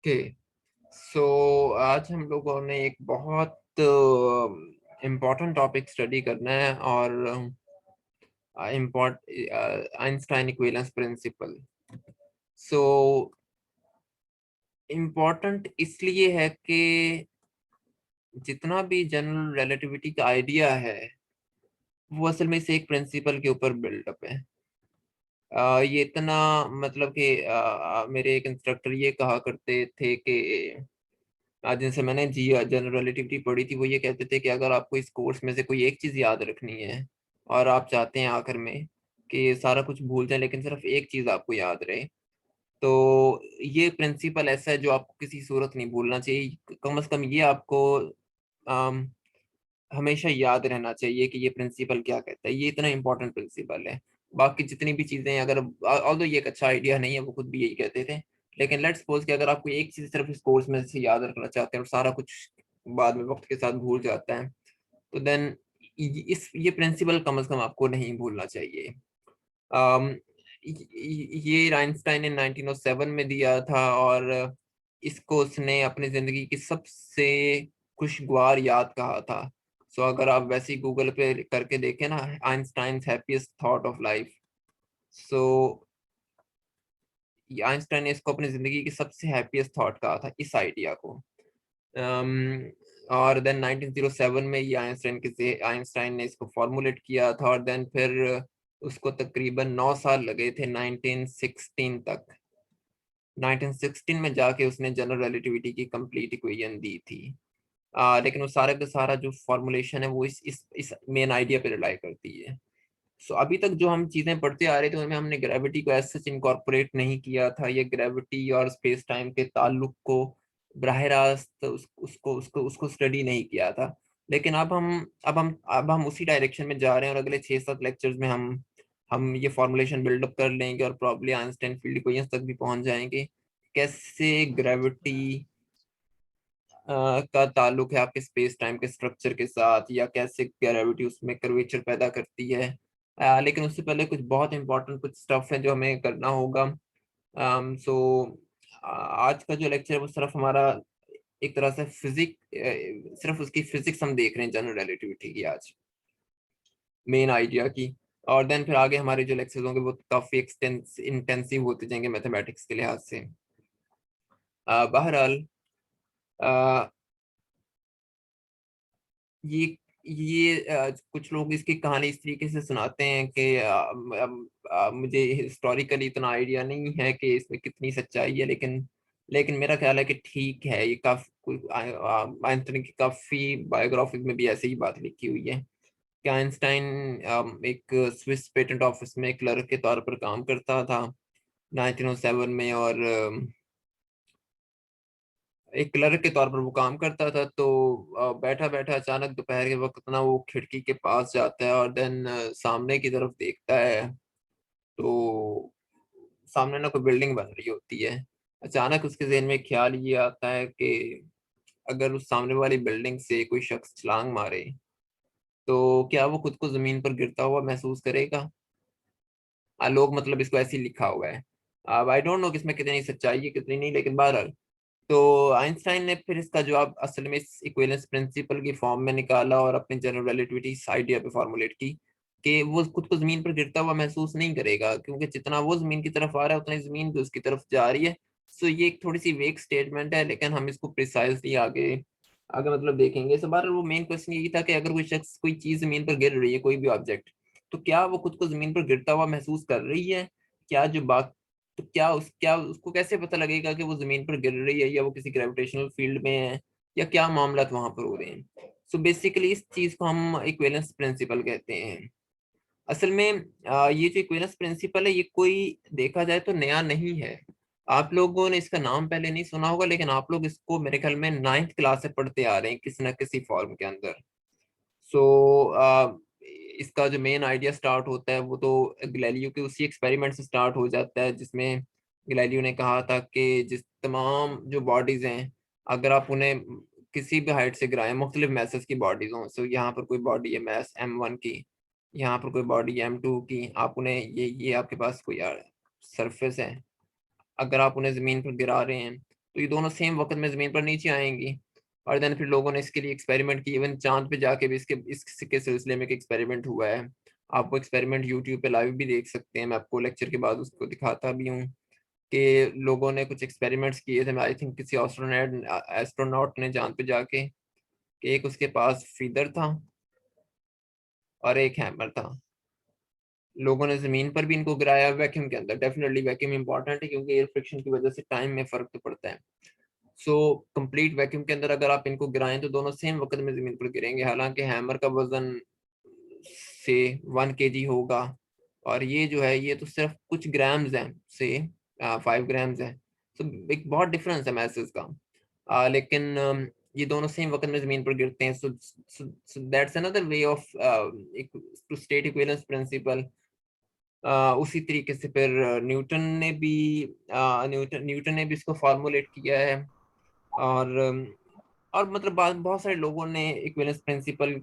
Okay. सो आज हम लोगों ने एक बहुत इम्पोर्टेंट टॉपिक स्टडी करना है और Einstein equivalence principle. So important इसलिए है कि जितना भी जनरल रिलेटिविटी का आइडिया है वो असल में इसे एक प्रिंसिपल के ऊपर बिल्डअप है। ये इतना मतलब कि मेरे एक इंस्ट्रक्टर ये कहा करते थे कि जिनसे मैंने जी जनरल रिलेटिविटी पढ़ी थी, वो ये कहते थे कि अगर आपको इस कोर्स में से कोई एक चीज याद रखनी है और आप चाहते हैं आखिर में कि सारा कुछ भूल जाए लेकिन सिर्फ एक चीज आपको याद रहे, तो ये प्रिंसिपल ऐसा है जो आपको किसी सूरत नहीं भूलना चाहिए। कम से कम ये आपको अम, हमेशा याद रहना चाहिए कि ये प्रिंसिपल क्या कहता है। ये इतना इंपॉर्टेंट प्रिंसिपल है। बाकी जितनी भी चीजें, अगर ऑल्दो ये एक अच्छा आइडिया नहीं है, वो खुद भी यही कहते थे, लेकिन लेट्स सपोज कि अगर आपको एक चीज सिर्फ इस कोर्स में से याद रखना चाहते हैं और सारा कुछ बाद में वक्त के साथ भूल जाता है, तो देन ये प्रिंसिपल कम से कम आपको नहीं भूलना चाहिए। अम, ये आइंस्टाइन ने 1907 में दिया था और इसको उसने अपनी जिंदगी की सबसे खुशगवार याद कहा था। सो अगर आप वैसे ही गूगल पे करके देखें ना, Einstein happiest thought of life, so Einstein ने इसको अपनी जिंदगी की सबसे हैप्पीएस्ट थॉट कहा था, इस आइडिया को। और देन 1907 में ये आइंस्टाइन ने इसको फॉर्मुलेट किया था और देन फिर उसको तकरीबन 9 साल लगे थे 1916 तक। 1916 में जाके उसने जनरल रिलेटिविटी की कंप्लीट इक्वेशन दी थी। लेकिन वो सारा का सारा जो फॉर्मुलेशन है वो इस मेन आइडिया पे रिलाई करती है। सो अभी तक जो हम चीजें पढ़ते आ रहे थे उनमें हमने ग्रेविटी को एज सच इनकॉर्पोरेट नहीं किया था। ये ग्रेविटी और स्पेस टाइम के ताल्लुक को बराह रास्त उसको उसको उसको स्टडी नहीं किया था। लेकिन अब हम उसी डायरेक्शन में जा रहे हैं और अगले 6-7 लेक्चर्स में हम ये फॉर्मुलेशन बिल्डअप कर लेंगे और प्रॉब्ली आइंस्टाइन फील्ड इक्वेशंस तक भी पहुंच जाएंगे। कैसे ग्रेविटी का ताल्लुक है आपके स्पेस टाइम के स्ट्रक्चर के साथ, या कैसे ग्रेविटी उसमें कर्वेचर पैदा करती है। लेकिन उससे पहले कुछ बहुत इंपॉर्टेंट कुछ स्टफ है जो हमें करना होगा। सो आज का जो लेक्चर है वो सिर्फ हमारा एक तरह से सिर्फ उसकी फिजिक्स हम देख रहे हैं, जनरल रिलेटिविटी की आज मेन आइडिया की। और देन फिर आगे हमारे जो लेक्चर्स होंगे वो काफी इंटेंसिव होते जाएंगे मैथमेटिक्स के लिहाज से। बहरहाल ये कुछ लोग इसकी कहानी इस तरीके से सुनाते हैं कि मुझे हिस्टोरिकली इतना आइडिया नहीं है कि इसमें कितनी सच्चाई है, लेकिन मेरा ख्याल है कि ठीक है। ये काफी आइंस्टाइन की काफी बायोग्राफी में भी ऐसे ही बात लिखी हुई है कि आइंस्टाइन एक स्विस पेटेंट ऑफिस में क्लर्क के तौर पर काम करता था 1907 में। और एक क्लर्क के तौर पर वो काम करता था, तो बैठा बैठा अचानक दोपहर के वक्त ना वो खिड़की के पास जाता है और देन सामने की तरफ देखता है, तो सामने ना कोई बिल्डिंग बन रही होती है। अचानक उसके जहन में ख्याल ये आता है कि अगर उस सामने वाली बिल्डिंग से कोई शख्स छलांग मारे तो क्या वो खुद को जमीन पर गिरता हुआ महसूस करेगा। लोग मतलब इसको ऐसे ही लिखा हुआ है। अब आई डोंट नो कि इसमें कितनी सच्चाई है कितनी नहीं, लेकिन बहरहाल तो आइंस्टाइन ने फिर इसका जवाब असल में इस इक्विवेलेंस प्रिंसिपल की फॉर्म में निकाला और अपने जनरल रिलेटिविटी आइडिया पे फॉर्मुलेट की कि वो खुद को जमीन पर गिरता हुआ महसूस नहीं करेगा, क्योंकि जितना वो जमीन की तरफ आ रहा है उतना जमीन भी उसकी तरफ जा रही है। सो ये एक थोड़ी सी वेक स्टेटमेंट है, लेकिन हम इसको प्रिसाइजली आगे आगे मतलब देखेंगे। सो बार वो मेन क्वेश्चन यही था कि अगर कोई शख्स कोई चीज जमीन पर गिर रही है, कोई भी ऑब्जेक्ट, तो क्या वो खुद को जमीन पर गिरता हुआ महसूस कर रही है। क्या जो बात तो क्या उसको कैसे पता लगेगा कि वो जमीन पर गिर रही है या वो किसी ग्रेविटेशनल फील्ड में है, या क्या मामला वहां पर हो रहे हैं। सो बेसिकली इस चीज को हम इक्विवेलेंस प्रिंसिपल कहते हैं। असल में ये जो इक्विवेलेंस प्रिंसिपल है ये कोई देखा जाए तो नया नहीं है। आप लोगों ने इसका नाम पहले नहीं सुना होगा, लेकिन आप लोग इसको मेरे ख्याल में 9th क्लास से पढ़ते आ रहे हैं किसी ना किसी फॉर्म के अंदर। सो इसका जो मेन आइडिया स्टार्ट होता है वो तो गैलीलियो के उसी एक्सपेरिमेंट से स्टार्ट हो जाता है, जिसमें गैलीलियो ने कहा था कि जिस तमाम जो बॉडीज हैं, अगर आप उन्हें किसी भी हाइट से गिराएं, मुख्तलिफ मैसेस की बॉडीज हों, सो यहाँ पर कोई बॉडी है मैस M1 की, यहाँ पर कोई बॉडी M2 की, आप उन्हें ये आपके पास कोई सरफेस है, अगर आप उन्हें जमीन पर गिरा रहे हैं तो ये दोनों सेम वक्त में जमीन पर नीचे आएंगी। और देन फिर लोगों ने इसके लिए एक्सपेरिमेंट किए, इवन चांद पे जाके भी इसके सिलसिले में एक एक्सपेरिमेंट हुआ है। आप वो एक्सपेरिमेंट यूट्यूब पे लाइव भी देख सकते हैं, मैं आपको लेक्चर के बाद उसको दिखाता भी हूँ कि लोगों ने कुछ एक्सपेरिमेंट्स किए थे। आई थिंक किसी एस्ट्रोनॉट ने चांद पे जाके, कि एक उसके पास फीदर था और एक हैमर था। लोगों ने जमीन पर भी इनको गिराया वैक्यूम के अंदर। डेफिनेटली वैक्यूम इंपॉर्टेंट है क्योंकि एयर फ्रिक्शन की वजह से टाइम में फर्क तो पड़ता है। सो कंप्लीट वैक्यूम के अंदर अगर आप इनको गिराएं तो दोनों सेम वक्त में जमीन पर गिरेंगे। हालांकि हैमर का वजन से 1 kg होगा और ये जो है ये तो सिर्फ कुछ ग्राम्स हैं, से 5 ग्राम्स है। तो एक बहुत डिफरेंस है मैसेज का। लेकिन ये दोनों सेम वक्त में जमीन पर गिरते हैं। So that's another way of to state equivalence principle. उसी तरीके से फिर न्यूटन ने भी इसको फॉर्मुलेट किया है। और और मतलब बहुत सारे लोगों ने इक्विवेलेंस प्रिंसिपल,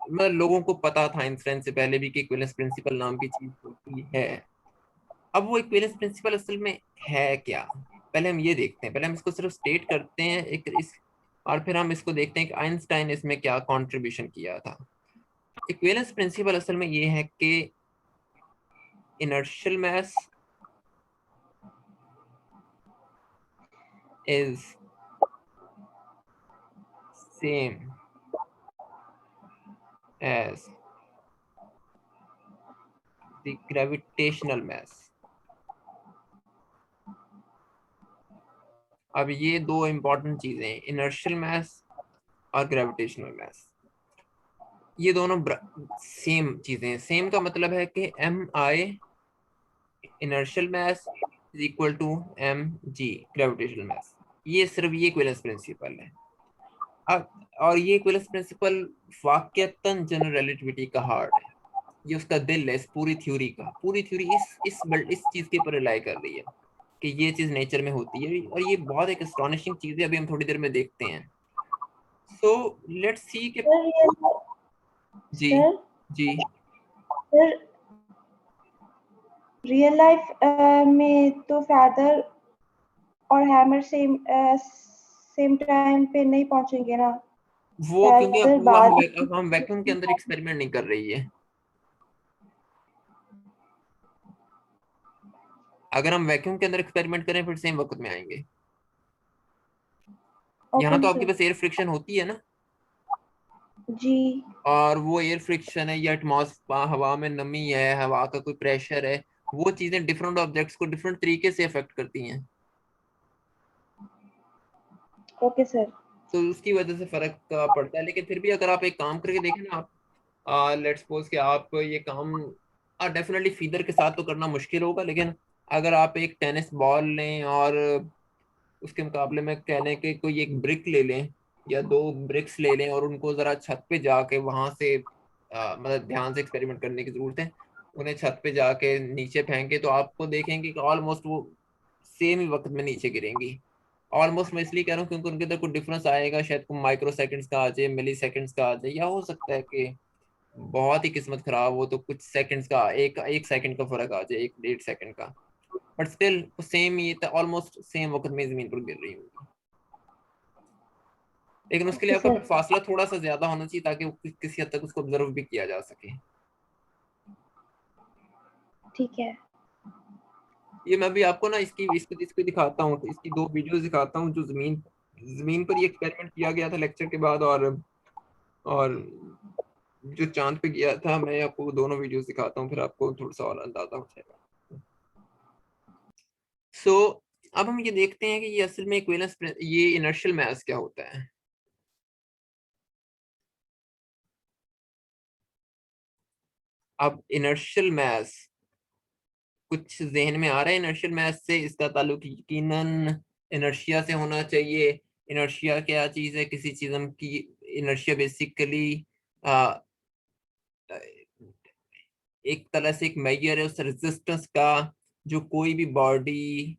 मतलब लोगों को पता था आइंस्टाइन से पहले भी कि इक्विवेलेंस प्रिंसिपल नाम की चीज होती है। अब वो इक्विवेलेंस प्रिंसिपल असल में है क्या, पहले हम ये देखते हैं। पहले हम इसको सिर्फ स्टेट करते हैं एक इस, और फिर हम इसको देखते हैं कि आइंस्टाइन ने इसमें क्या कंट्रीब्यूशन किया था। इक्विवेलेंस प्रिंसिपल असल में ये है कि inertial mass is same as the gravitational mass। अब ये दो इंपॉर्टेंट चीजें हैं, इनर्शियल मास और ग्रेविटेशनल मास। ये दोनों सेम चीजें हैं। सेम का मतलब है कि mi inertial mass is equal to mg gravitational mass. ये सिर्फ ये इक्विवेलेंस प्रिंसिपल है। अब और ये इक्विवेलेंस प्रिंसिपल वाकई जनरल रिलेटिविटी का हार्ट है। ये उसका दिल है इस पूरी थ्योरी का। पूरी थ्योरी इस चीज के ऊपर रिलाई कर रही है कि ये चीज नेचर में होती है। और ये बहुत एक एस्टोनिशिंग चीज है, अभी हम थोड़ी देर में देखते हैं। सो लेट्स सी कि सर जी सर जी सर रियल लाइफ में तो फैदर और हैमर सेम टाइम पे नहीं पहुंचेंगे ना। वो क्योंकि फैदर वो बाद अब हम वैक्यूम के अंदर एक्सपेरिमेंट नहीं कर रही है। अगर हम वैक्यूम के अंदर एक्सपेरिमेंट करें फिर सेम वक्त में आएंगे। यहाँ ओके तो आपके सर। पास एयर फ्रिक्शन होती है ना, जी। और वो एयर फ्रिक्शन है या एटमॉस्फेयर, हवा में नमी है, हवा का कोई प्रेशर है, वो चीजें डिफरेंट ऑब्जेक्ट्स को डिफरेंट तरीके से अफेक्ट करती हैं। Okay sir. तो उसकी वजह से फर्क पड़ता है। लेकिन फिर भी अगर आप एक काम करके देखें ना, आप लेट्स सपोज कि आप ये काम डेफिनेटली फीदर के साथ तो करना मुश्किल होगा, लेकिन अगर आप एक टेनिस बॉल लें और उसके मुकाबले में कह लें कि कोई एक ब्रिक ले लें या दो ब्रिक्स ले लें और उनको जरा छत पे जाके वहां से मतलब ध्यान से एक्सपेरिमेंट करने की जरूरत है। उन्हें छत पे जाके नीचे फेंके तो आपको देखेंगे कि ऑलमोस्ट वो सेम ही वक्त में नीचे गिरेंगी। ऑलमोस्ट मैं इसलिए कह रहा हूँ क्योंकि उनके अंदर कुछ डिफरेंस आएगा, शायद माइक्रो सेकंड्स का आ जाए, मिली सेकंड्स का आ जाए, या हो सकता है कि बहुत ही किस्मत खराब हो तो कुछ सेकंड्स का, एक एक सेकंड का फर्क आ जाए, 1 1.5 सेकंड का। But still same he, almost same वक्त में जमीन पर गिर रही होंगी। लेकिन उसके लिए ओके आपका सर। फासला थोड़ा सा ज्यादा होना चाहिए ताकि किसी हद तक उसको ऑब्जर्व भी किया जा सके। ठीक है। ये मैं भी आपको ना इसकी इसको इसको दिखाता हूँ, इसकी 2 वीडियोस दिखाता हूँ जो जमीन जमीन पर ये एक्सपेरिमेंट किया गया था लेक्चर के बाद, और जो चांद पे गया था। मैं आपको दोनों वीडियोस दिखाता हूँ फिर आपको थोड़ा सा और अंदाजा हो जाएगा। सो अब हम ये देखते हैं कि ये असल में इक्विवेलेंस, ये इनर्शियल मास क्या होता है। अब इनर्शियल मास कुछ जहन में आ रहा है इनर्शियल मास से? इसका ताल्लुक यकीनन इनर्शिया से होना चाहिए। इनर्शिया क्या चीज है किसी चीज की? इनर्शिया बेसिकली एक तरह से एक मेजर है उस रेजिस्टेंस का जो कोई भी बॉडी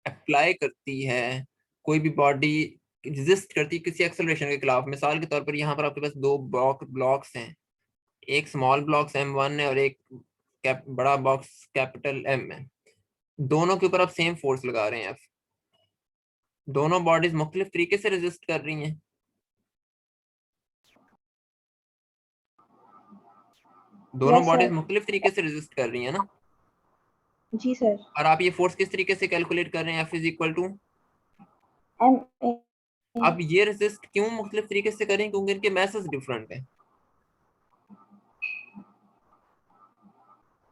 अप्लाई करती है, कोई भी बॉडी रेजिस्ट करती है किसी एक्सेलरेशन के खिलाफ। मिसाल के तौर पर यहाँ पर आपके पास दो ब्लॉक्स हैं, एक स्मॉल ब्लॉक्स M1 है और एक बड़ा बॉक्स कैपिटल M है। दोनों के ऊपर आप सेम फोर्स लगा रहे हैं F। दोनों बॉडीज मुख्तलिफ तरीके से रेजिस्ट कर रही हैं। दोनों यस बॉडीज सर। मुख्तलिफ तरीके से रेजिस्ट कर रही हैं ना। जी सर। और आप ये फोर्स किस तरीके से कैलकुलेट कर रहे हैं, F is equal to. M अब ये रेजिस्ट क्यों मुख्तलिफ तरीके से करें, क्योंकि इनके मैसेज डिफरेंट है।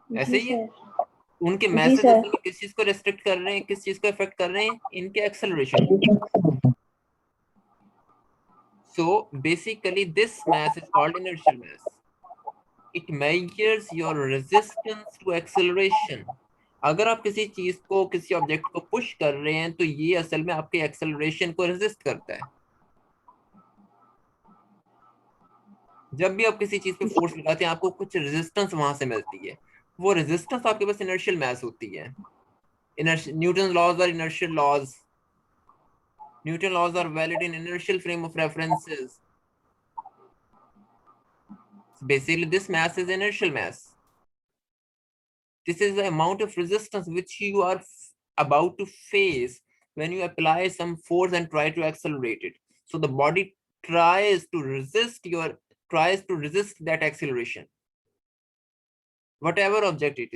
ऐसे जी ही है, सर। उनके जी मैसेज सर। असल में किस चीज को रेस्ट्रिक्ट कर रहे हैं, किस चीज को इफेक्ट कर रहे हैं, इनके एक्सेलरेशन को। So basically this mass is called inertial mass. It measures your resistance to acceleration. अगर आप किसी चीज को, किसी ऑब्जेक्ट को पुश कर रहे हैं तो ये असल में आपके एक्सेलरेशन को रेजिस्ट करता है। जब भी आप किसी चीज पे फोर्स लगाते हैं आपको कुछ रेजिस्टेंस वहां से मिलती है, वो रेजिस्टेंस आपके पास इनर्शियल मास होती है। Newton laws are inertial laws. Newton laws are valid in inertial frame of references. Basically this mass is inertial mass. This is the amount of resistance which you are about to face when you apply some force and try to accelerate it. So the body tries to resist that acceleration. Whatever object it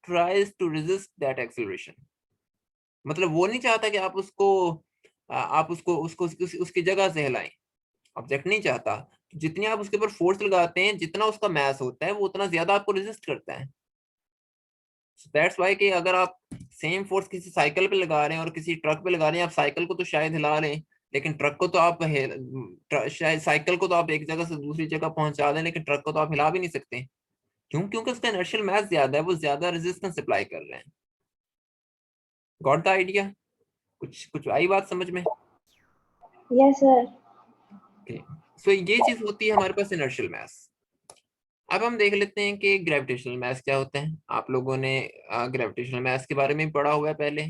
tries to resist that acceleration. मतलब वो नहीं चाहता कि आप उसको उसकी जगह से हिलाएं। ऑब्जेक्ट नहीं चाहता। जितनी आप उसके ऊपर फोर्स लगाते हैं, जितना उसका मास होता है, वो उतना ज्यादा आपको रेजिस्ट करता है। दैट्स वाई कि अगर आप सेम फोर्स किसी साइकिल पे लगा रहे हैं और किसी ट्रक पे लगा रहे हैं, आप साइकिल को तो शायद हिला रहे हैं, लेकिन ट्रक को तो आप शायद साइकिल को तो आप एक जगह से दूसरी जगह पहुंचा दें, लेकिन ट्रक को तो आप हिला भी नहीं सकते। क्यों? क्योंकि उसका इनर्शियल मास ज्यादा है, वो ज्यादा रेजिस्टेंस अप्लाई कर रहे हैं। Got the idea? कुछ कुछ आई बात समझ में? Yes sir. सो ये चीज होती है हमारे पास इनर्शियल मास। अब हम देख लेते हैं कि ग्रेविटेशनल मास क्या होता है। आप लोगों ने ग्रेविटेशनल मास के बारे में पढ़ा हुआ है पहले।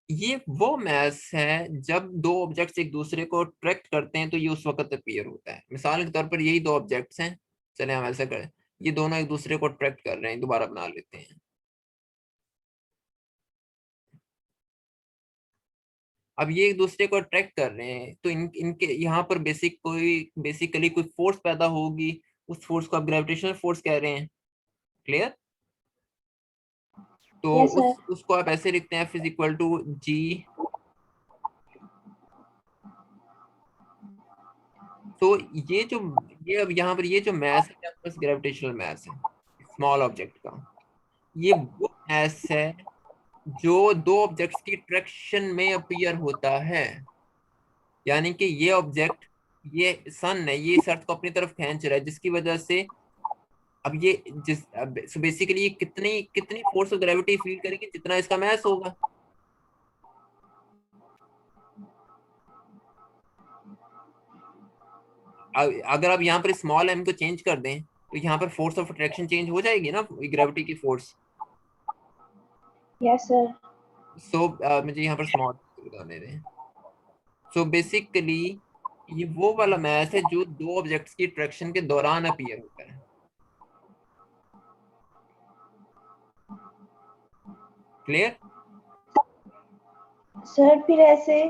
ये वो मैस है जब दो ऑब्जेक्ट्स एक दूसरे को अट्रैक्ट करते हैं तो ये उस वक्त अपीयर होता है। मिसाल के तौर पर यही दो ऑब्जेक्ट्स हैं, चले हम ऐसा करें, ये दोनों एक दूसरे को अट्रैक्ट कर रहे हैं, दोबारा बना लेते हैं। अब ये एक दूसरे को अट्रैक्ट कर रहे हैं तो इनके यहाँ पर बेसिकली कोई फोर्स पैदा होगी। उस फोर्स को आप ग्रेविटेशनल फोर्स कह रहे हैं। क्लियर? तो यस सर। उसको आप ऐसे लिखते हैं, F इज इक्वल टू जी। तो ये अब यहाँ पर ये जो मैस है, आपके पास ग्रेविटेशनल मैस है स्मॉल ऑब्जेक्ट का, ये वो मैस है जो दो ऑब्जेक्ट्स की ट्रैक्शन में अपीयर होता है। यानी कि ये ऑब्जेक्ट, ये सन है, ये इस अर्थ को अपनी तरफ खींच रहा है, जिसकी वजह से अब ये सो बेसिकली ये कितनी कितनी फोर्स ऑफ ग्रेविटी फील करेगी, जितना इसका मैस होगा। अगर आप यहाँ पर स्मॉल एम को चेंज कर दें तो यहाँ पर फोर्स ऑफ अट्रैक्शन चेंज हो जाएगी ना, ग्रेविटी की फोर्स। Yes sir. सो मुझे यहाँ पर स्मॉल बताने दें। सो बेसिकली ये वो वाला मैथ है जो दो ऑब्जेक्ट्स की ट्रैक्शन के दौरान अपीयर होता है। क्लियर? सर फिर ऐसे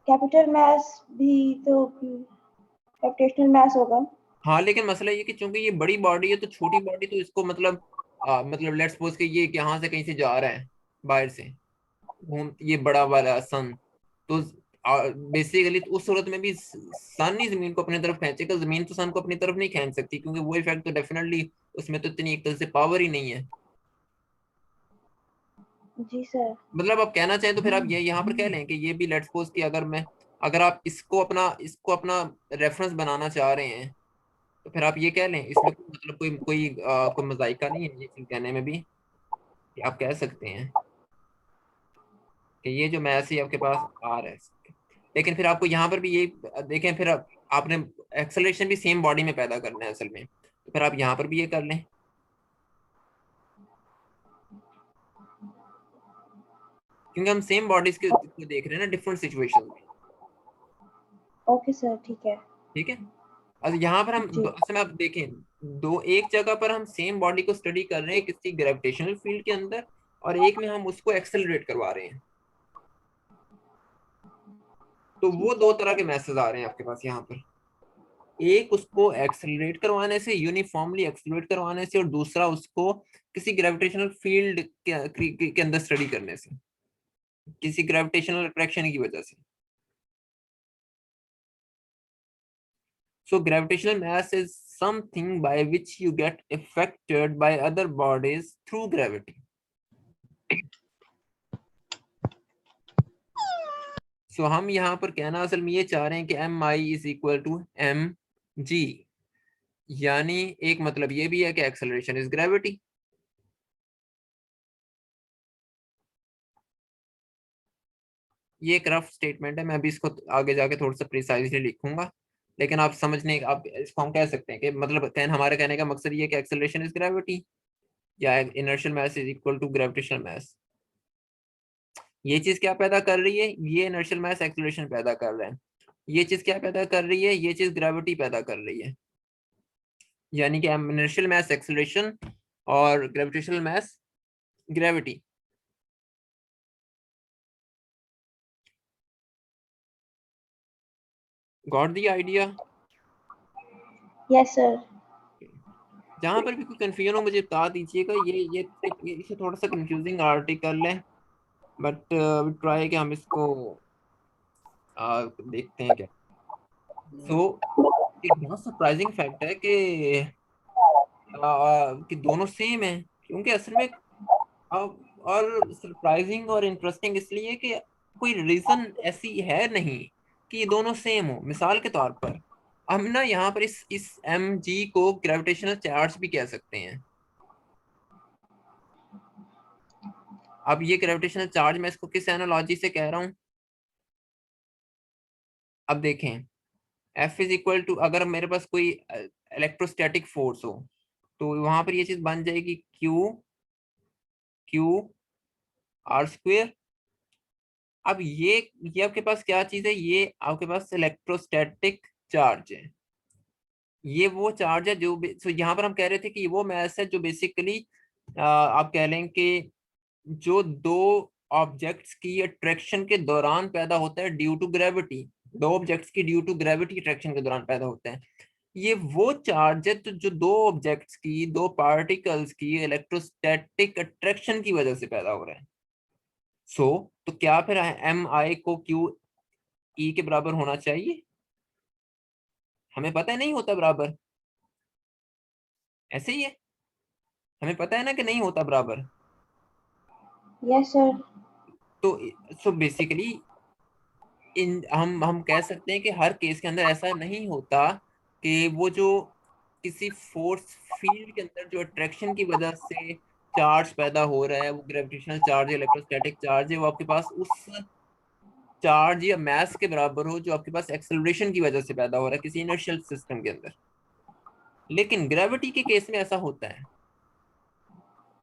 कैपिटल मास भी तो ग्रेविटेशनल मास होगा। हाँ, लेकिन मसला ये कि चूंकि ये बड़ी बॉडी है तो छोटी बॉडी तो इसको मतलब लेट्स सपोज कि ये यहाँ से कहीं से जा रहा है, बाहर से घूम, ये बड़ा वाला सन, तो बेसिकली तो उस सूरत में भी सन ही जमीन को अपनी तरफ खींचेगा, जमीन तो सन को अपनी तरफ नहीं खींच सकती, क्योंकि वो इफेक्ट तो डेफिनेटली उसमें तो इतनी एक तरह से पावर ही नहीं है। जी सर। मतलब आप कहना चाहें तो फिर आप ये यहाँ पर कह लें कि ये भी लेट्स सपोज कि अगर आप इसको अपना रेफरेंस बनाना चाह रहे हैं तो फिर आप ये कह लें, इसमें मतलब कोई मजाइका नहीं है ये चीज कहने में भी, कि आप कह सकते हैं कि ये जो मैथ है आपके पास आ रहा है। लेकिन फिर आपको यहाँ पर भी ये देखें, फिर आपने एक्सेलरेशन भी सेम बॉडी में पैदा करना है असल में, तो फिर आप यहाँ पर भी ये कर लें, क्योंकि हम सेम बॉडीज को देख रहे हैं ना डिफरेंट सिचुएशन में। ओके सर ठीक है। ठीक है? यहाँ पर हम जी असल में आप देखें, दो एक जगह पर हम सेम बॉडी को स्टडी कर रहे हैं किसी ग्रेविटेशनल फील्ड के अंदर, और एक में हम उसको एक्सेलरेट करवा रहे हैं। तो वो ठीक दो है। तरह के मैसेज आ रहे हैं आपके पास यहाँ पर, एक उसको एक्सेलरेट करवाने से, यूनिफॉर्मली एक्सेलरेट करवाने से, और दूसरा उसको किसी ग्रेविटेशनल फील्ड के अंदर स्टडी करने से, किसी ग्रेविटेशनल अट्रैक्शन की वजह से। So gravitational mass is something by which you get affected by other bodies through gravity. So हम यहाँ पर कहना असल में ये चाह रहे हैं कि M I is equal to M G, यानी एक मतलब ये भी है कि एक्सेलरेशन इज ग्रेविटी। ये एक रफ स्टेटमेंट है, मैं भी इसको आगे जाके थोड़ा सा प्रिसाइजली लिखूंगा, लेकिन आप समझने, आप इसको हम कह सकते हैं कि मतलब हमारे कहने का मकसद ये है कि एक्सेलरेशन इज ग्रेविटी, या inertial mass is equal to gravitational mass. ये चीज क्या पैदा कर रही है, ये इनर्शियल मास एक्सेलरेशन पैदा कर रहा है। ये चीज क्या पैदा कर रही है, ये चीज ग्रेविटी पैदा कर रही है, यानी कि इनर्शियल मास एक्सेलरेशन और gravitational mass gravity. Got the idea? Yes sir. जहां पर भी कोई कंफ्यूजन हो मुझे बता दीजिएगा। ये इसे थोड़ा सा कंफ्यूजिंग आर्टिकल है, बट ट्राई कि हम इसको देखते हैं क्या। सो एक बहुत सरप्राइजिंग फैक्ट है कि दोनों सेम है, क्योंकि असल में और सरप्राइजिंग और इंटरेस्टिंग इसलिए कि कोई रीजन ऐसी है नहीं कि ये दोनों सेम हो। मिसाल के तौर पर हम ना यहाँ पर इस एम जी को ग्रेविटेशनल चार्ज भी कह सकते हैं। अब ये ग्रेविटेशनल चार्ज मैं इसको किस एनालॉजी से कह रहा हूँ, अब देखें। एफ इज इक्वल टू, अगर मेरे पास कोई इलेक्ट्रोस्टैटिक फोर्स हो तो वहां पर ये चीज बन जाएगी क्यू क्यू आर स्क्वेयर। अब ये आपके पास क्या चीज है, ये आपके पास इलेक्ट्रोस्टैटिक चार्ज है। ये वो चार्ज है जो तो यहाँ पर हम कह रहे थे कि ये वो मैस है जो बेसिकली आप कह लें कि जो दो ऑब्जेक्ट्स की अट्रैक्शन के दौरान पैदा होता है ड्यू टू ग्रेविटी, दो ऑब्जेक्ट्स की ड्यू टू ग्रेविटी अट्रैक्शन के दौरान पैदा होता है। ये वो चार्ज है तो जो दो ऑब्जेक्ट्स की, दो पार्टिकल्स की इलेक्ट्रोस्टैटिक अट्रैक्शन की वजह से पैदा हो रहा है। सो तो क्या फिर एम आई को क्यू ई के बराबर होना चाहिए? हमें पता है नहीं होता बराबर, ऐसे ही है, हमें पता है ना कि नहीं होता बराबर। Yes sir. तो सो बेसिकली इन हम कह सकते हैं कि हर केस के अंदर ऐसा नहीं होता कि वो जो किसी फोर्स फील्ड के अंदर जो अट्रैक्शन की वजह से चार्ज पैदा हो रहा है, वो ग्रेविटेशनल चार्ज है, इलेक्ट्रोस्टैटिक चार्ज है, वो आपके पास उस चार्ज या मास के बराबर हो जो आपके पास एक्सेलरेशन की वजह से पैदा हो रहा है किसी इनर्शियल सिस्टम के अंदर। लेकिन ग्रेविटी के केस में ऐसा होता है,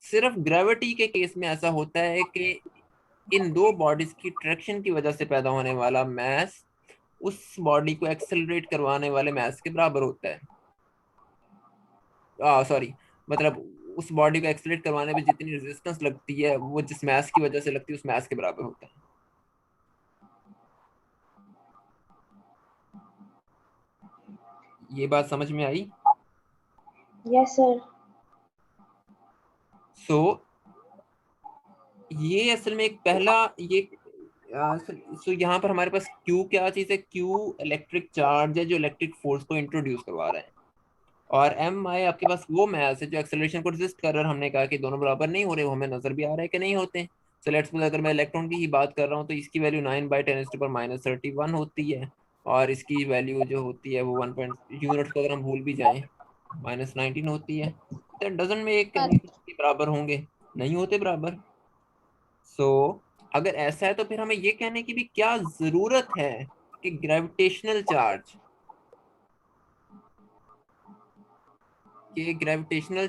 सिर्फ ग्रेविटी के केस में ऐसा होता है कि इन दो बॉडीज की ट्रैक्शन की वजह से पैदा होने वाला मास उस बॉडी को एक्सेलरेट करवाने वाले मास के बराबर होता है। सॉरी, मतलब उस बॉडी को एक्सेलरेट करवाने में जितनी रेजिस्टेंस लगती है वो जिस मास की वजह से लगती है उस मास के बराबर होता है। ये बात समझ में आई? Yes sir. सो ये असल में एक पहला ये सो यहाँ पर हमारे पास Q क्या चीज है, Q इलेक्ट्रिक चार्ज है जो इलेक्ट्रिक फोर्स को इंट्रोड्यूस करवा रहा है, और एम आई आपके पास वो मास है जो एक्सेलरेशन को रेजिस्ट कर रहा है। हमने कहा कि दोनों बराबर नहीं हो रहे, वो हमें नजर भी आ रहा है कि नहीं होते। सो लेट्स सपोज अगर मैं इलेक्ट्रॉन की ही बात कर रहा हूँ तो इसकी वैल्यू 9/10⁻³ होती है, और इसकी वैल्यू जो होती है वो 1 यूनिट्स को अगर हम भूल भी जाएं -19 होती है। दैट डजंट मेक एनी बराबर होंगे, नहीं होते बराबर। सो अगर ऐसा है तो फिर हमें ये कहने की भी क्या जरूरत है कि ग्रेविटेशनल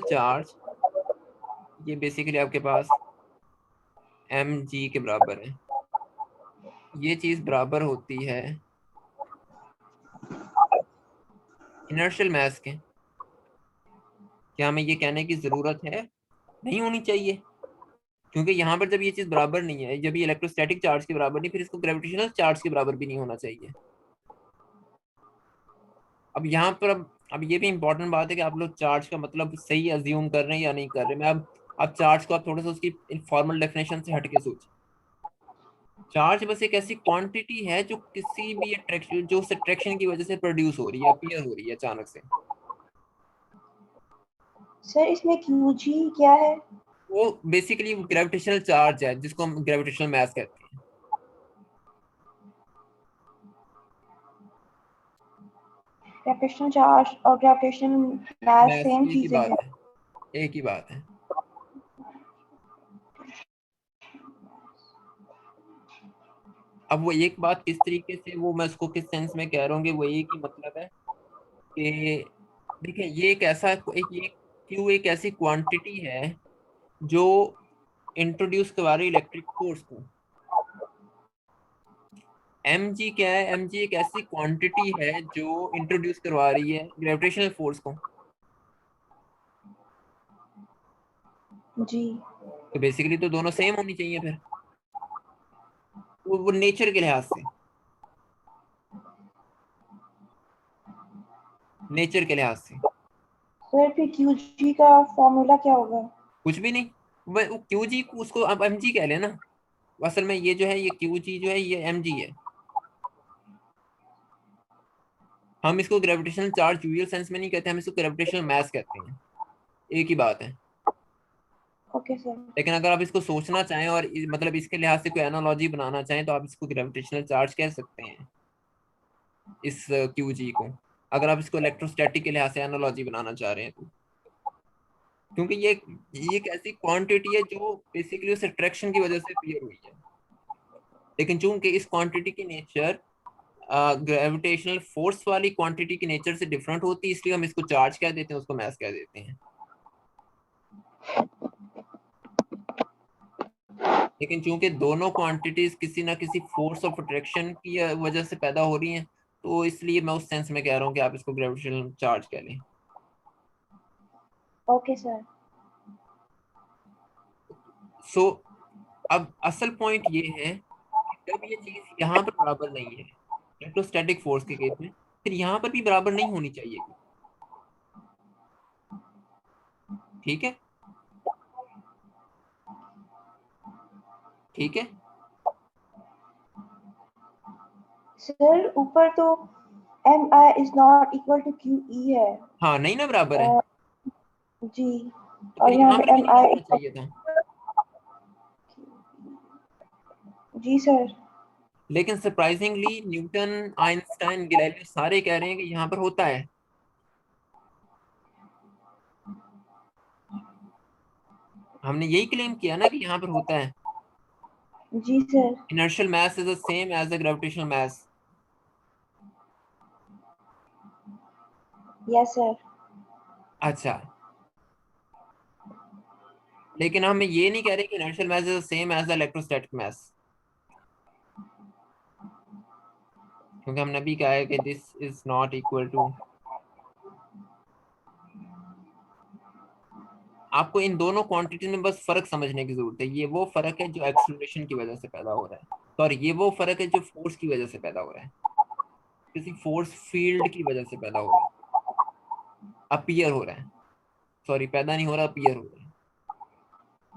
चार्ज ये बेसिकली आपके पास एम जी के बराबर है। ये चीज बराबर होती है इनर्शियल मास के। क्या हमें ये कहने की जरूरत है? नहीं होनी चाहिए, क्योंकि यहाँ पर जब ये चीज बराबर नहीं है, जब ये इलेक्ट्रोस्टैटिक चार्ज के बराबर नहीं, फिर इसको ग्रेविटेशनल चार्ज के बराबर भी नहीं होना चाहिए। अब यहाँ पर अब ये भी इंपॉर्टेंट बात है कि आप लोग चार्ज का मतलब सही अज्यूम कर रहे हैं या नहीं कर रहे। मैं अब चार्ज को आप थोड़ा सा उसकी फॉर्मल डेफिनेशन से हटके सोचिए। चार्ज बस एक ऐसी क्वांटिटी है जो किसी भी अट्रैक्शन, जो उस अट्रैक्शन की वजह से प्रोड्यूस हो रही है, अपीयर हो रही है अचानक से। सर इसमें QG क्या है? वो बेसिकली ग्रेविटेशनल चार्ज है, जिसको हम ग्रेविटेशनल मास कहते हैं। ग्रेविटेशनल चार्ज और ग्रेविटेशनल मास मास सेम एक ही चीजें बात हैं। है, एक ही बात है। अब वो एक बात किस तरीके से, वो मैं उसको किस सेंस में कह रहा हूँ कि वो एक ही मतलब है कि देखिए, ये एक ऐसा ये क्यू एक ऐसी क्वांटिटी है जो इंट्रोड्यूस करवा रही इलेक्ट्रिक फोर्स को। एम जी क्या है? एम जी एक ऐसी क्वांटिटी है जो इंट्रोड्यूस करवा रही है ग्रेविटेशनल फोर्स को। जी तो बेसिकली तो दोनों सेम होनी चाहिए फिर, वो नेचर के लिहाज से, नेचर के लिहाज से सर फिर QG का फॉर्मूला क्या होगा? कुछ भी नहीं। वो क्यू जी को उसको अब एम जी कह लेना। असल में ये जो है, ये क्यू जी जो है, ये एम जी है। हम इसको ग्रेविटेशनल चार्ज यूजुअल सेंस में नहीं कहते, हम इसको ग्रेविटेशनल मास कहते हैं। एक ही बात है। Okay sir. लेकिन अगर आप इसको सोचना चाहें और मतलब इसके लिहाज से कोई एनालॉजी बनाना चाहें, तो आप इसको ग्रेविटेशनल चार्ज कह सकते हैं, इस क्यू जी को, अगर आप इसको इलेक्ट्रोस्टैटिक के लिहाज से एनालॉजी बनाना चाह रहे हैं तो। क्योंकि ये एक ऐसी क्वांटिटी है जो बेसिकली उस अट्रैक्शन की वजह से अपीयर हुई है। लेकिन चूंकि इस क्वांटिटी की नेचर ग्रेविटेशनल फोर्स वाली क्वांटिटी की नेचर से डिफरेंट होती है, इसलिए हम इसको चार्ज कह देते हैं, उसको मास कह देते हैं। लेकिन चूंकि दोनों क्वांटिटीज किसी ना किसी फोर्स ऑफ अट्रैक्शन की वजह से पैदा हो रही हैं, तो इसलिए मैं उस सेंस में कह रहा हूँ कि आप इसको ग्रेविटेशनल चार्ज कह लें। Okay sir. सो अब असल पॉइंट ये है कि जब ये चीज यहाँ पर बराबर नहीं है इलेक्ट्रोस्टैटिक फोर्स के केस में, फिर यहाँ पर भी बराबर नहीं होनी चाहिए। ठीक है, ठीक है। सर ऊपर तो MI is not equal to QE है। हाँ, नहीं ना बराबर है, और जी, तो और फिर यहाँ यहाँ पर पे भी नहीं MI होना चाहिए था। जी सर। लेकिन सरप्राइजिंगली न्यूटन, आइंस्टाइन, गैलीलियो सारे कह रहे हैं कि यहाँ पर होता है। हमने यही क्लेम किया ना कि यहाँ पर होता है। जी sir. Inertial mass is the same as the gravitational mass. Yes sir. अच्छा, लेकिन हम ये नहीं कह रहे कि inertial mass is the same as the electrostatic mass, क्योंकि हमने भी कहा है कि this is not equal to. आपको इन दोनों क्वांटिटी में बस फर्क समझने की जरूरत है। ये वो फर्क है जो एक्सीलरेशन की वजह से पैदा हो रहा है, सॉरी ये वो फर्क है जो फोर्स की वजह से पैदा हो रहा है, किसी फोर्स फील्ड की वजह से पैदा हो रहा है, अपीयर हो रहा है। सॉरी, पैदा नहीं हो रहा, अपीयर हो रहा है।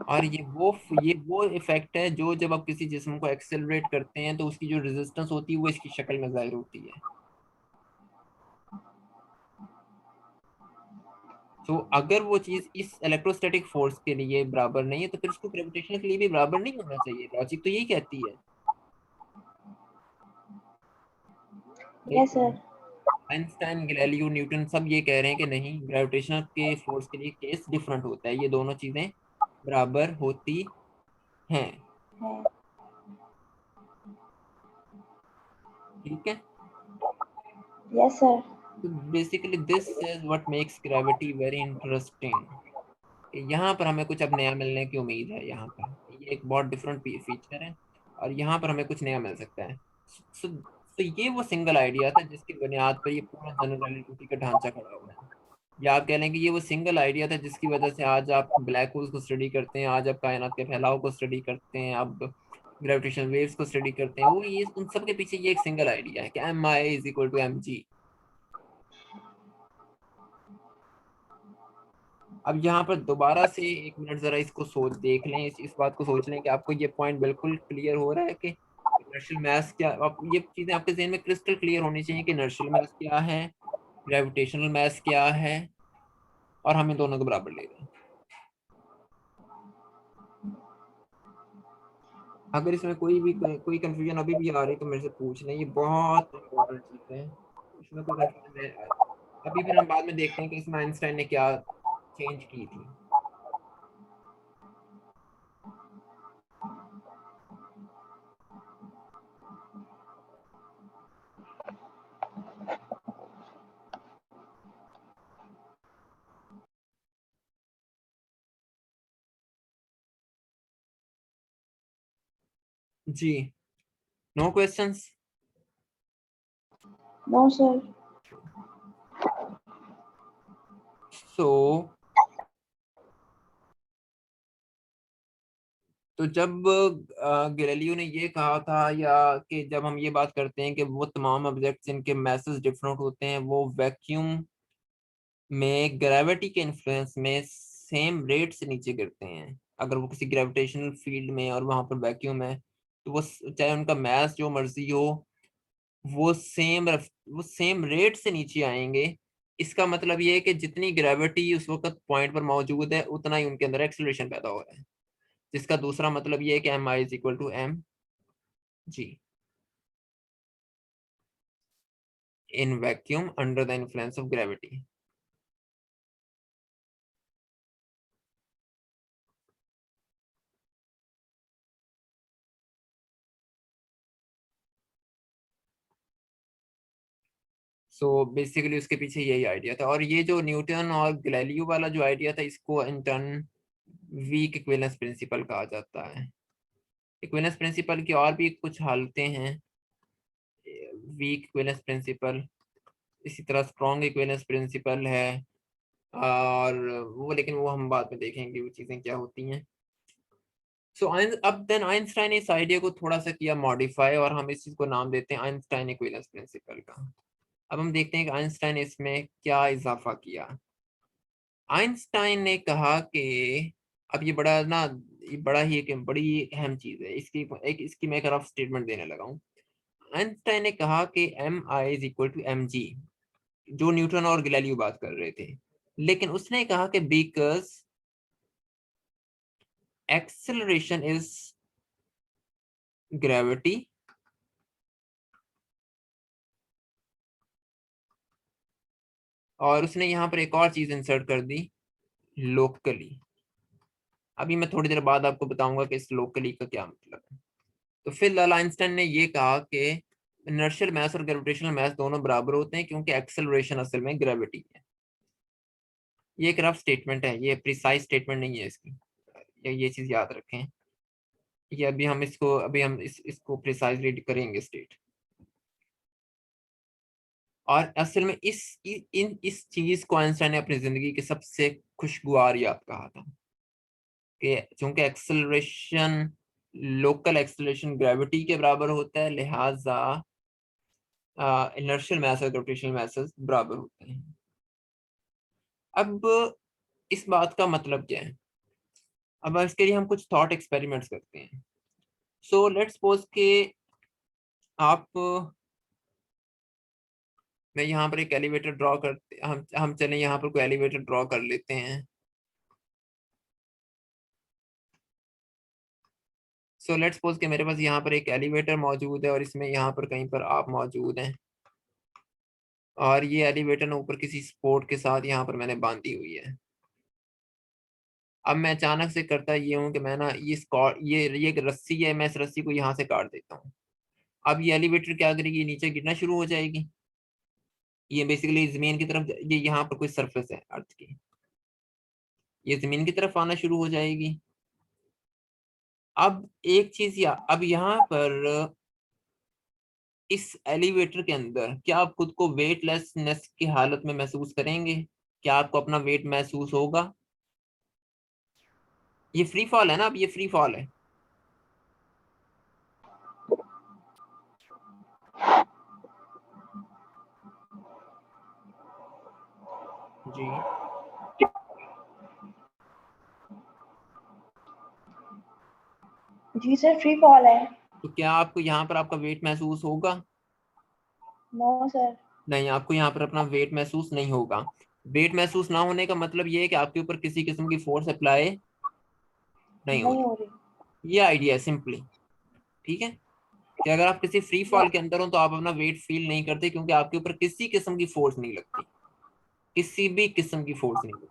और ये वो इफेक्ट है जो जब आप किसी जिस्म को एक्सेलरेट करते हैं तो उसकी जो रेजिस्टेंस होती है वो इसकी शक्ल में जाहिर होती है। तो अगर वो चीज इस इलेक्ट्रोस्टैटिक फोर्स के लिए बराबर नहीं है, तो फिर उसको ग्रेविटेशन के लिए भी बराबर नहीं होना चाहिए। लॉजिक तो यही कहती है। यस लेकिन सर। आइंस्टाइन, गैलीलियो, न्यूटन सब ये कह रहे हैं कि नहीं, ग्रेविटेशनल के फोर्स के लिए केस डिफरेंट होता है, ये दोनों चीजें बराबर होती हैं। ठीक है। Yes sir. तो basically this is what makes gravity very interesting. यहाँ पर हमें कुछ अब नया मिलने की उम्मीद है। यहाँ पर ये एक बहुत डिफरेंट फीचर है, और यहाँ पर हमें कुछ नया मिल सकता है। तो ये वो सिंगल आइडिया था जिसकी बुनियाद पर ये पूरा जनरल रिलेटिविटी का ढांचा खड़ा हुआ है। या आप कह लें कि ये वो सिंगल आइडिया था जिसकी वजह से आज आप ब्लैक होल्स को स्टडी करते हैं, आज आप कायनात के फैलाव को स्टडी करते हैं, आप ग्रेविटेशनल वेव्स को स्टडी करते हैं। वो ये उन सब के पीछे ये एक सिंगल आइडिया है कि MI = mg। अब यहाँ पर दोबारा से एक मिनट जरा इसको सोच देख लें, इस बात को सोच लें कि आपको ये पॉइंट बिल्कुल क्लियर हो रहा है कि इनर्शियल मास क्या, आप ये चीजें आपके जहन में क्रिस्टल क्लियर होनी चाहिए कि इनर्शियल मास क्या है, ग्रेविटेशनल मास क्या है, और हम इन दोनों को बराबर ले रहे हैं। अगर इसमें कोई कंफ्यूजन अभी भी आ रही तो मेरे से पूछ लें, ये बहुत इंपॉर्टेंट चीज है। इसमें कोई कंफ्यूजन है अभी फिर हम बाद में देखते हैं कि इसमें आइंस्टाइन ने क्या चेंज की थी। जी, no questions. No sir. So तो जब गैलीलियो ने ये कहा था, या कि जब हम ये बात करते हैं कि वो तमाम ऑब्जेक्ट्स जिनके मैसेज डिफरेंट होते हैं वो वैक्यूम में ग्रेविटी के इन्फ्लुएंस में सेम रेट से नीचे गिरते हैं, अगर वो किसी ग्रेविटेशनल फील्ड में और वहां पर वैक्यूम है, तो वो चाहे उनका मैस जो मर्जी हो, वो सेम रेट से नीचे आएंगे। इसका मतलब ये है कि जितनी ग्रेविटी उस वक्त पॉइंट पर मौजूद है उतना ही उनके अंदर एक्सेलरेशन पैदा हो रहा है, जिसका दूसरा मतलब ये है कि MI = mg in vacuum under the influence of gravity। So basically उसके पीछे यही आइडिया था, और ये जो न्यूटन और गैलीलियो वाला जो आइडिया था इसको in turn weak equivalence principle कहा जाता है। इक्विवेलेंस प्रिंसिपल की और भी कुछ हालतें हैं, वीक इक्विवेलेंस प्रिंसिपल, इसी तरह स्ट्रॉन्ग इक्विवेलेंस प्रिंसिपल है, और वो लेकिन वो हम बाद में देखेंगे वो चीजें क्या होती हैं। सो अब देन आइंस्टाइन ने इस आइडिया को थोड़ा सा किया मॉडिफाई, और हम इस चीज को नाम देते हैं आइंस्टाइन इक्विवेलेंस प्रिंसिपल का। अब हम देखते हैं कि आइंस्टाइन इसमें क्या इजाफा किया। आइंस्टाइन ने कहा कि अब ये बड़ा ना, ये बड़ा ही एक बड़ी अहम चीज है, इसकी मैं एक रफ स्टेटमेंट देने लगा हूँ। आइंस्टाइन ने कहा कि MI = mg, जो न्यूटन और गैलीलियो बात कर रहे थे, लेकिन उसने कहा कि बिकॉज एक्सेलरेशन इज ग्रेविटी, और उसने यहाँ पर एक और चीज इंसर्ट कर दी, लोकली। अभी मैं थोड़ी देर बाद आपको बताऊंगा कि इस लोकली का क्या मतलब है। तो फिलहाल आइंस्टाइन ने ये कहा कि इनर्शियल मास और ग्रेविटेशनल मास दोनों बराबर होते हैं क्योंकि एक्सेलरेशन असल में ग्रेविटी है। ये एक रफ स्टेटमेंट है, ये प्रिसाइज स्टेटमेंट नहीं है इसकी, ये चीज याद रखें। ये अभी हम इसको प्रिसाइजली करेंगे स्टेट। और असल में इस चीज को आइंस्टाइन ने अपनी जिंदगी के सबसे खुशगवार याद कहा था कि चूंकि एक्सेलरेशन, लोकल एक्सेलरेशन ग्रेविटी के बराबर होता है, लिहाजा इनर्शियल मास और ग्रेविटेशनल मासेस बराबर होते हैं। अब इस बात का मतलब क्या है, अब इसके लिए हम कुछ थॉट एक्सपेरिमेंट्स करते हैं। सो लेट्स सपोज कि आप, मैं यहाँ पर एक एलिवेटर ड्रॉ करते, हम चलें यहाँ पर कोई एलिवेटर ड्रॉ कर लेते हैं। सो लेट्स सपोज कि मेरे पास यहाँ पर एक एलिवेटर मौजूद है और इसमें यहाँ पर कहीं पर आप मौजूद हैं, और ये एलिवेटर ना ऊपर किसी सपोर्ट के साथ यहाँ पर मैंने बांधी हुई है। अब मैं अचानक से करता ये हूँ कि मैं ना ये एक रस्सी है, मैं इस रस्सी को यहाँ से काट देता हूँ। अब ये एलिवेटर क्या करेगी, नीचे गिरना शुरू हो जाएगी। ये बेसिकली जमीन की तरफ, ये यहाँ पर कोई सरफेस है अर्थ की, ये जमीन की तरफ आना शुरू हो जाएगी। अब एक चीज अब यहाँ पर इस एलिवेटर के अंदर क्या आप खुद को वेटलेसनेस की हालत में महसूस करेंगे? क्या आपको अपना वेट महसूस होगा? ये फ्री फॉल है ना, अब ये फ्री फॉल है। जी। जी सर, फ्री फॉल है। तो क्या आपको यहाँ पर आपका वेट महसूस होगा? No sir. नहीं, आपको यहाँ पर अपना वेट महसूस नहीं होगा। वेट महसूस ना होने का मतलब ये है कि आपके ऊपर किसी किस्म की फोर्स अप्लाई नहीं हो नहीं रही। हो रही। ये आइडिया है सिंपली। ठीक है, कि अगर आप किसी फ्री या, फॉल के अंदर हो तो आप अपना वेट फील नहीं करते, क्योंकि आपके ऊपर किसी किस्म की फोर्स नहीं लगती, किसी भी किस्म की फोर्स नहीं लगती।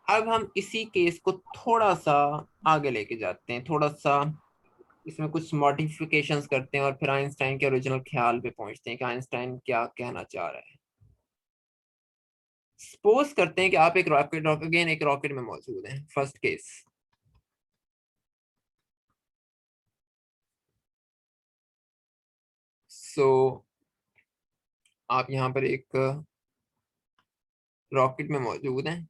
अब हम इसी केस को थोड़ा सा आगे लेके जाते हैं, थोड़ा सा इसमें कुछ मॉडिफिकेशंस करते हैं और फिर आइंस्टाइन के ओरिजिनल ख्याल पे पहुंचते हैं कि आइंस्टाइन क्या कहना चाह रहा है। सपोज करते हैं कि आप एक रॉकेट अगेन एक रॉकेट में मौजूद हैं, फर्स्ट केस। सो आप यहाँ पर एक रॉकेट में मौजूद हैं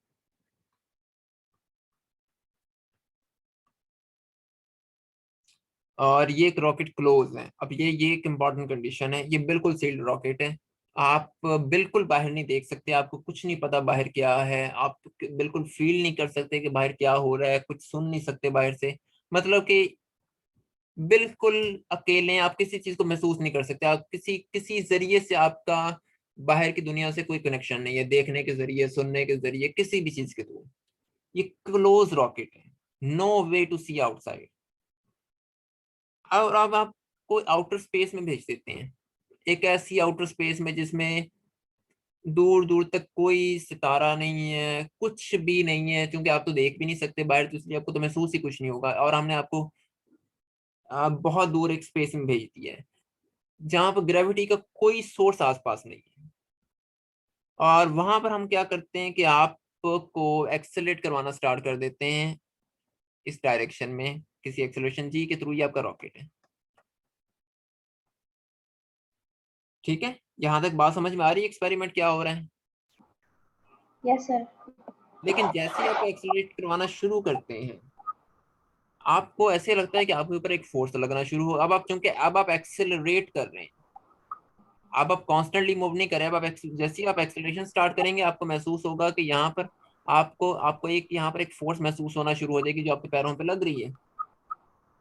और ये एक रॉकेट क्लोज है। अब ये एक इम्पॉर्टेंट कंडीशन है, ये बिल्कुल सील्ड रॉकेट है। आप बिल्कुल बाहर नहीं देख सकते, आपको कुछ नहीं पता बाहर क्या है, आप बिल्कुल फील नहीं कर सकते कि बाहर क्या हो रहा है, कुछ सुन नहीं सकते बाहर से। मतलब कि बिल्कुल अकेले हैं, आप किसी चीज को महसूस नहीं कर सकते, आप किसी किसी जरिए से आपका बाहर की दुनिया से कोई कनेक्शन नहीं है, देखने के जरिए, सुनने के जरिए, किसी भी चीज के थ्रू। ये क्लोज रॉकेट है, no way to see outside. और अब आप कोई आउटर स्पेस में भेज देते हैं, एक ऐसी आउटर स्पेस में जिसमें दूर दूर तक कोई सितारा नहीं है, कुछ भी नहीं है, क्योंकि आप तो देख भी नहीं सकते बाहर, तो इसलिए आपको तो महसूस ही कुछ नहीं होगा। और हमने आपको बहुत दूर एक स्पेस में भेज दिया है जहां पर ग्रेविटी का कोई सोर्स आसपास नहीं है। और वहां पर हम क्या करते हैं कि आपको एक्सेलरेट करवाना स्टार्ट कर देते हैं इस डायरेक्शन में, किसी एक्सेलरेशन जी के थ्रू। ये आपका रॉकेट है। ठीक है, यहां तक बात समझ में आ रही है एक्सपेरिमेंट क्या हो रहा है? Yes sir. लेकिन जैसे ही आप एक्सेलरेट करवाना शुरू करते हैं, आपको ऐसे लगता है कि आपके ऊपर एक फोर्स लगना शुरू हो। अब आप चूंकि अब आप एक्सेलरेट कर रहे हैं, अब आप कॉन्स्टेंटली मूव नहीं कर रहे हैं, अब आप जैसे ही आप एक्सेलरेशन स्टार्ट करेंगे, आपको महसूस होगा कि यहाँ पर आपको आपको एक यहाँ पर एक फोर्स महसूस होना शुरू हो जाएगी जो आपके पैरों पे लग रही है,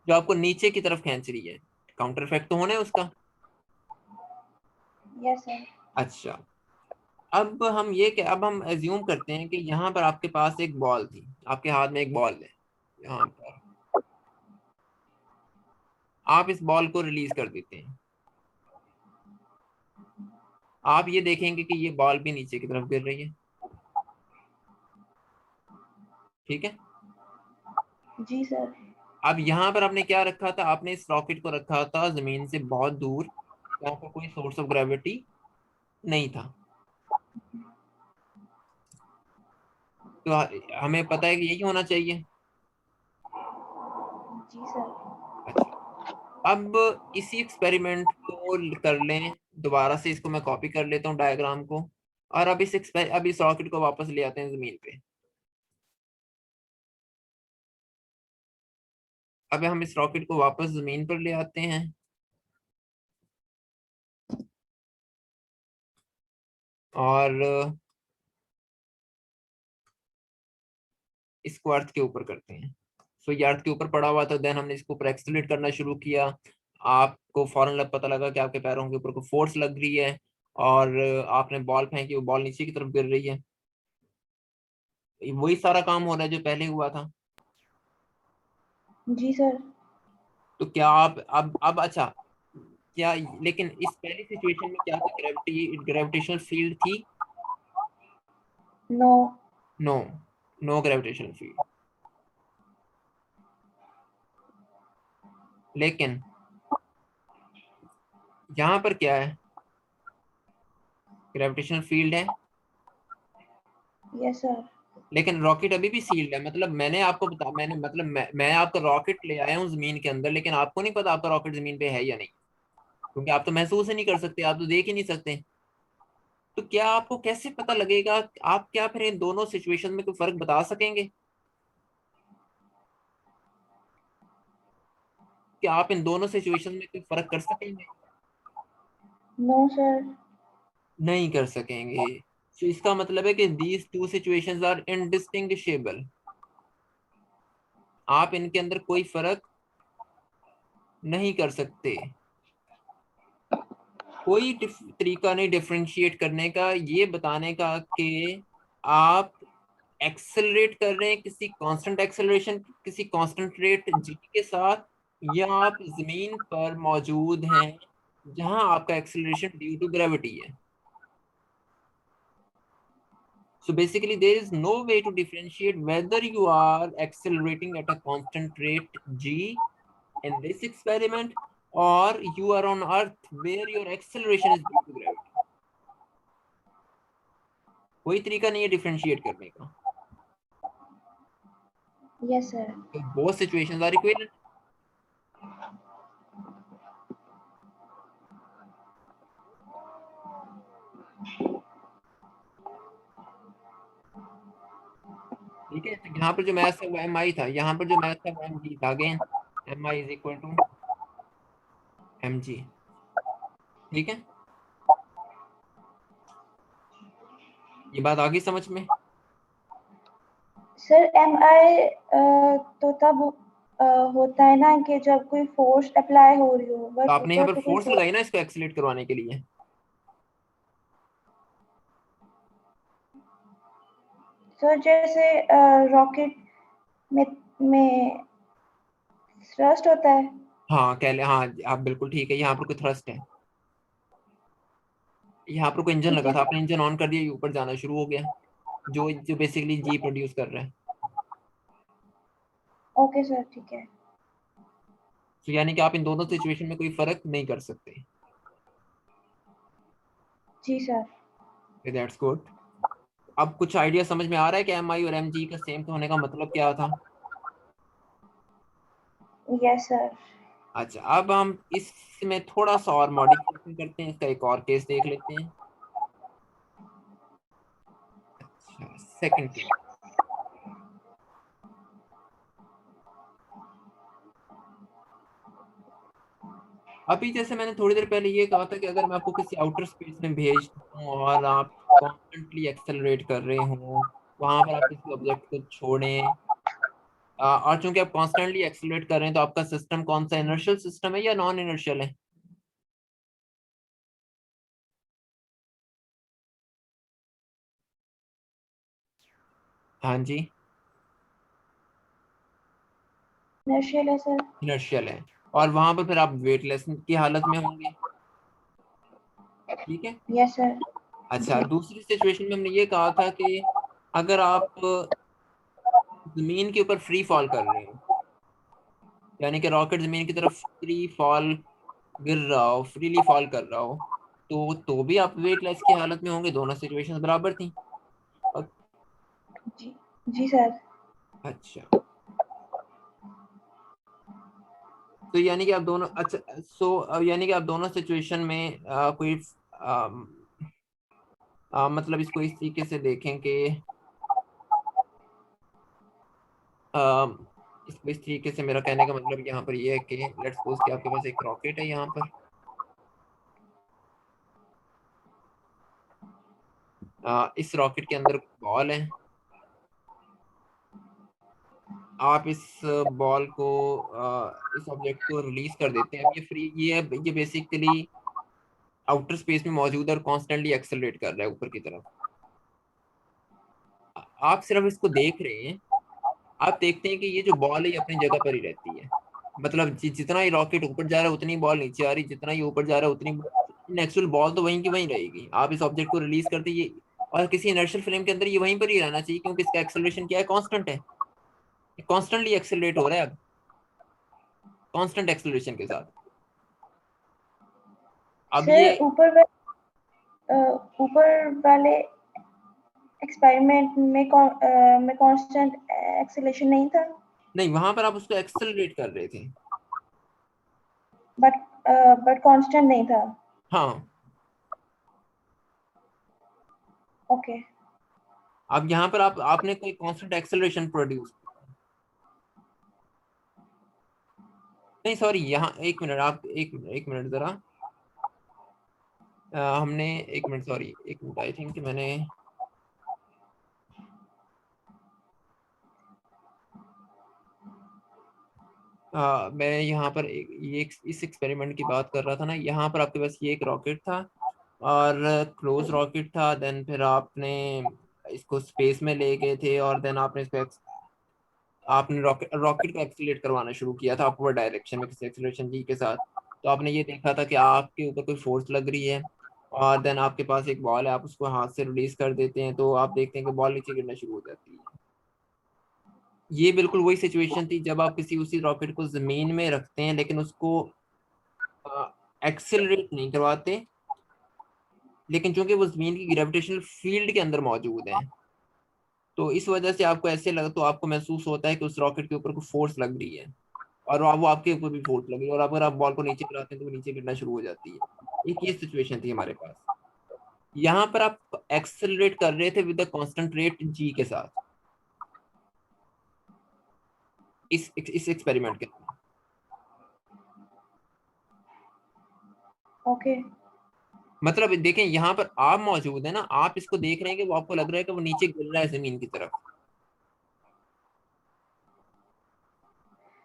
जो आपको नीचे की तरफ खींच रही है। काउंटर इफेक्ट तो होना है उसका। Yes sir. अच्छा, अब हम एज्यूम करते हैं कि यहाँ पर आपके पास एक बॉल थी, आपके हाथ में एक बॉल है। यहाँ पर आप इस बॉल को रिलीज कर देते हैं, आप ये देखेंगे कि ये बॉल भी नीचे की तरफ गिर रही है। ठीक है, जी सर। अब यहाँ पर आपने क्या रखा था? आपने इस रॉकेट को रखा था जमीन से बहुत दूर, जहाँ पर कोई सोर्स ऑफ ग्रेविटी नहीं था। तो हमें पता है कि यही होना चाहिए। जी सर। अच्छा, अब इसी एक्सपेरिमेंट को कर लें, दोबारा से इसको मैं कॉपी कर लेता हूँ डायग्राम को। और अब इस रॉकेट को वापस ले आते हैं जमीन पे। अब हम इस रॉकेट को वापस जमीन पर ले आते हैं और इसको अर्थ के ऊपर करते हैं। सो ये अर्थ के ऊपर पड़ा हुआ था, देन हमने इसको ऊपर एक्सलेट करना शुरू किया। आपको फौरन पता लगा कि आपके पैरों के ऊपर को फोर्स लग रही है और आपने बॉल फेंकी, वो बॉल नीचे की तरफ गिर रही है। वही सारा काम हो रहा है जो पहले हुआ था। जी सर। तो क्या आप अब अच्छा, क्या लेकिन इस पहली सिचुएशन में क्या था? ग्रेविटेशनल फील्ड थी? No. No, no gravitational field. लेकिन यहाँ पर क्या है? ग्रेविटेशनल फील्ड है, यस सर। लेकिन रॉकेट अभी भी सील्ड है। मतलब मैंने आपका रॉकेट ले आया हूँ जमीन के अंदर, लेकिन आपको नहीं पता आपका रॉकेट जमीन पे है या नहीं। क्योंकि आप तो महसूस ही नहीं कर सकते, आप तो देख ही नहीं सकते। तो क्या आपको कैसे पता लगेगा? आप क्या फिर इन दोनों सिचुएशन में कोई फर्क बता सकेंगे? क्या आप इन दोनों सिचुएशन में कोई फर्क कर सकेंगे? No sir. नहीं कर सकेंगे। तो इसका मतलब है कि these two situations are indistinguishable. आप इनके अंदर कोई फर्क नहीं कर सकते। कोई तरीका नहीं डिफरेंशिएट करने का, ये बताने का कि आप एक्सेलरेट कर रहे हैं किसी कांस्टेंट एक्सेलरेशन, किसी कांस्टेंट रेट जी के साथ, या आप जमीन पर मौजूद हैं जहां आपका एक्सेलरेशन ड्यू टू ग्रेविटी है। So basically, there is no way to differentiate whether you are accelerating at a constant rate g in this experiment, or you are on Earth where your acceleration is due to gravity. कोई तरीका नहीं है differentiate करने का। Yes sir. So both situations are equivalent. ठीक है, तो यहाँ पर जो मैथ था वो एम आई था, यहाँ पर जो मैथ था वो एम जी था। Again M I is equal to M G. ठीक है, ये बात आ गई समझ में? सर एम आई तो तब होता है ना कि जब कोई फोर्स अप्लाई हो रही हो, तो बट आपने यहाँ ऊपर पर तो कोई फोर्स फोर्स। लगाई ना इसको एक्सीलरेट करवाने के लिए। सर जैसे रॉकेट में में थ्रस्ट होता है। हाँ कह ले, हाँ आप बिल्कुल ठीक है, यहाँ पर कोई थ्रस्ट है, यहाँ पर कोई इंजन ठीक लगा है था, सर। आपने इंजन ऑन कर दिया, ये ऊपर जाना शुरू हो गया, जो जो बेसिकली जी प्रोड्यूस कर रहा है। ओके सर ठीक है। तो यानी कि आप इन दोनों सिचुएशन में कोई फर्क नहीं कर सकते। जी सर। That's good. अब कुछ आइडिया समझ में आ रहा है कि एम आई और एम जी का सेम होने का मतलब क्या था? Yes sir. अच्छा, अब हम इसमें थोड़ा सा और मॉडिफिकेशन करते हैं, इसका एक और केस देख लेते हैं। अच्छा, सेकंड केस। अभी जैसे मैंने थोड़ी देर पहले ये कहा था कि अगर मैं आपको किसी आउटर स्पेस में भेज दूं और आप कॉन्स्टेंटली एक्सेलरेट कर रहे हो, वहां पर आप किसी ऑब्जेक्ट को छोड़ें, और चूंकि आप कॉन्स्टेंटली एक्सेलरेट कर रहे हैं, तो आपका सिस्टम कौन सा, इनर्शियल सिस्टम है या नॉन इनर्शियल है? हाँ जी, इनर्शियल है सर। इनर्शियल है। और वहां पर फिर आप वेटलेस की हालत में होंगे। ठीक है। Yes sir. अच्छा, जी। दूसरी सिचुएशन में हमने ये कहा था कि अगर आप जमीन के ऊपर फ्री फॉल कर रहे हो, यानी कि रॉकेट जमीन की तरफ फ्री फॉल गिर रहा हो, फ्रीली फॉल कर रहा हो, तो भी आप वेटलेस की हालत में होंगे। दोनों सिचुएशंस बराबर थी। और जी। जी सर। अच्छा, तो यानी कि आप दोनों, अच्छा सो यानी कि आप दोनों सिचुएशन में कोई मतलब इसको इस तरीके से देखें कि इसको इस तरीके से, मेरा कहने का मतलब यहाँ पर ये है कि लेट्स सपोज कि आपके पास एक रॉकेट है, यहाँ पर इस रॉकेट के अंदर बॉल है। आप इस बॉल को, इस ऑब्जेक्ट को रिलीज कर देते हैं। अब ये फ्री, ये बेसिकली आउटर स्पेस में मौजूद है और कॉन्स्टेंटली एक्सेलरेट कर रहा है ऊपर की तरफ। आप सिर्फ इसको देख रहे हैं। आप देखते हैं कि ये जो बॉल है ये अपनी जगह पर ही रहती है। मतलब जितना ही रॉकेट ऊपर जा रहा है उतनी बॉल नीचे आ रही, जितना ही ऊपर जा रहा है उतनी एक्चुअल बॉल तो वहीं की वहीं रहेगी। आप इस ऑब्जेक्ट को रिलीज करते ये, और किसी इनर्शियल फ्रेम के अंदर ये वहीं पर ही रहना चाहिए, क्योंकि इसका एक्सेलरेशन क्या है, कांस्टेंट है, कॉन्स्टेंटली एक्सेलरेट हो रहा है अब, कांस्टेंट एक्सेलरेशन के साथ। अब ये, सर ऊपर वाले एक्सपेरिमेंट में कांस्टेंट एक्सेलेरेशन नहीं था। नहीं, वहां पर आप उसको एक्सेलरेट कर रहे थे। बट बट कांस्टेंट नहीं था। हाँ, ओके। अब यहाँ पर आपने कोई कांस्टेंट एक्सेलरेशन प्रोड्यूस, नहीं सॉरी, यहाँ एक मिनट, आप एक मिनट जरा, हमने, एक मिनट सॉरी, एक मिनट, आई थिंक मैंने, मैं यहाँ पर इस एक्सपेरिमेंट की बात कर रहा था ना। यहाँ पर आपके पास ये एक रॉकेट था और क्लोज रॉकेट था, देन फिर आपने इसको स्पेस में ले गए थे और देन आपने इसको आपने रॉकेट को एक्सीलरेट करवाना शुरू किया था अपवर्ड डायरेक्शन में किसी एक्सीलरेशन जी के साथ। तो आपने ये देखा था कि आपके ऊपर कोई फोर्स लग रही है और देन आपके पास एक बॉल है, आप उसको हाथ से रिलीज कर देते हैं तो आप देखते हैं कि बॉल नीचे गिरना शुरू हो जाती है। ये बिल्कुल वही सिचुएशन थी जब आप किसी उसी रॉकेट को जमीन में रखते हैं लेकिन उसको एक्सेलरेट नहीं करवाते, लेकिन चूंकि वो जमीन की ग्रेविटेशनल फील्ड के अंदर मौजूद है तो इस वजह से आपको ऐसे लगा, तो आपको महसूस होता है कि उस रॉकेट के ऊपर कोई फोर्स लग रही है और वो आपके ऊपर भी फोर्स लग रही है, और अगर आप बॉल को नीचे गिराते हैं तो वो नीचे गिरना शुरू हो जाती है। एक ये सिचुएशन थी हमारे पास। यहाँ पर आप एक्सेलरेट कर रहे थे विद द कांस्टेंट रेट जी के साथ इस एक्सपेरिमेंट के अंदर। ओके। मतलब देखें, यहाँ पर आप मौजूद है ना, आप इसको देख रहे हैं कि वो आपको लग रहा है कि वो नीचे गिर रहा है जमीन की तरफ।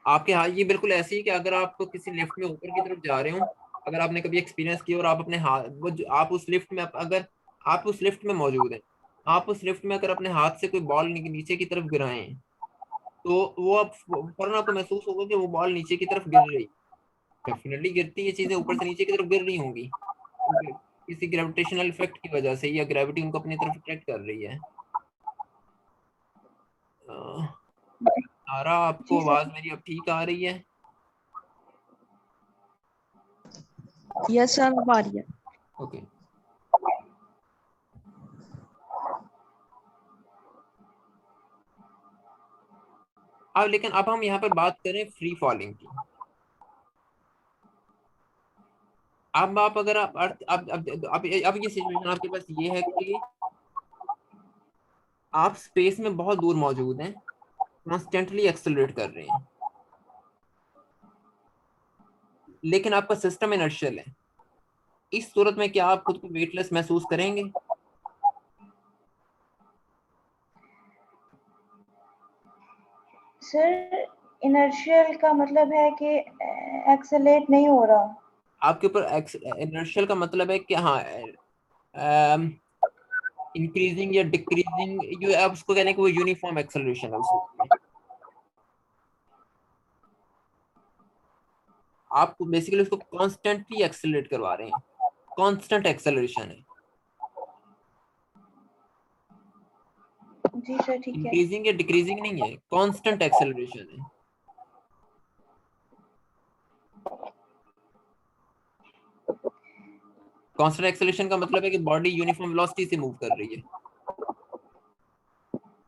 आपके हाथ ये बिल्कुल ऐसे ही कि अगर आप किसी लिफ्ट में ऊपर की तरफ जा रहे हो, अगर आपने कभी एक्सपीरियंस किया और आप अपने हाथ आप उस लिफ्ट में, अगर आप उस लिफ्ट में मौजूद हैं, आप उस लिफ्ट में अगर अपने हाथ से कोई बॉल नीचे की तरफ गिराएं तो वो आप फौरन आपको महसूस होगा कि वो बॉल नीचे की तरफ गिर रही। डेफिनेटली गिरती है, चीजें ऊपर से नीचे की तरफ गिर रही होंगी किसी ग्रेविटेशनल इफेक्ट की वजह से, या ग्रेविटी उनको अपनी तरफ अट्रैक्ट कर रही है। सारा, जी आपको सर। आवाज मेरी अब ठीक आ रही है? यस सर, अब आ रही है। ओके। अब लेकिन अब हम यहाँ पर बात करें फ्री फॉलिंग की। अब आप अगर आप अब ये सिचुएशन आपके पास ये है कि आप स्पेस में बहुत दूर मौजूद हैं, कॉन्स्टेंटली एक्सेलरेट कर रहे हैं, लेकिन आपका सिस्टम इनर्शियल है। इस सूरत में क्या आप खुद को वेटलेस महसूस करेंगे? सर, इनर्शियल का मतलब है कि एक्सेलेरेट नहीं हो रहा। आपके ऊपर इनर्शियल का मतलब है कि हाँ, इंक्रीजिंग या डिक्रीजिंग, ये आप उसको कहने कि वो यूनिफॉर्म एक्सेलरेशन है उस वक्त में। आप बेसिकली उसको कॉन्स्टेंटली एक्सेलरेट करवा रहे हैं, कांस्टेंट एक्सेलरेशन है, जी सर, ठीक है। इंक्रीजिंग या डिक्रीजिंग नहीं है, कांस्टेंट एक्सेलरेशन है। कांस्टेंट एक्सेलरेशन का मतलब है कि बॉडी यूनिफॉर्म वेलोसिटी से मूव कर रही है।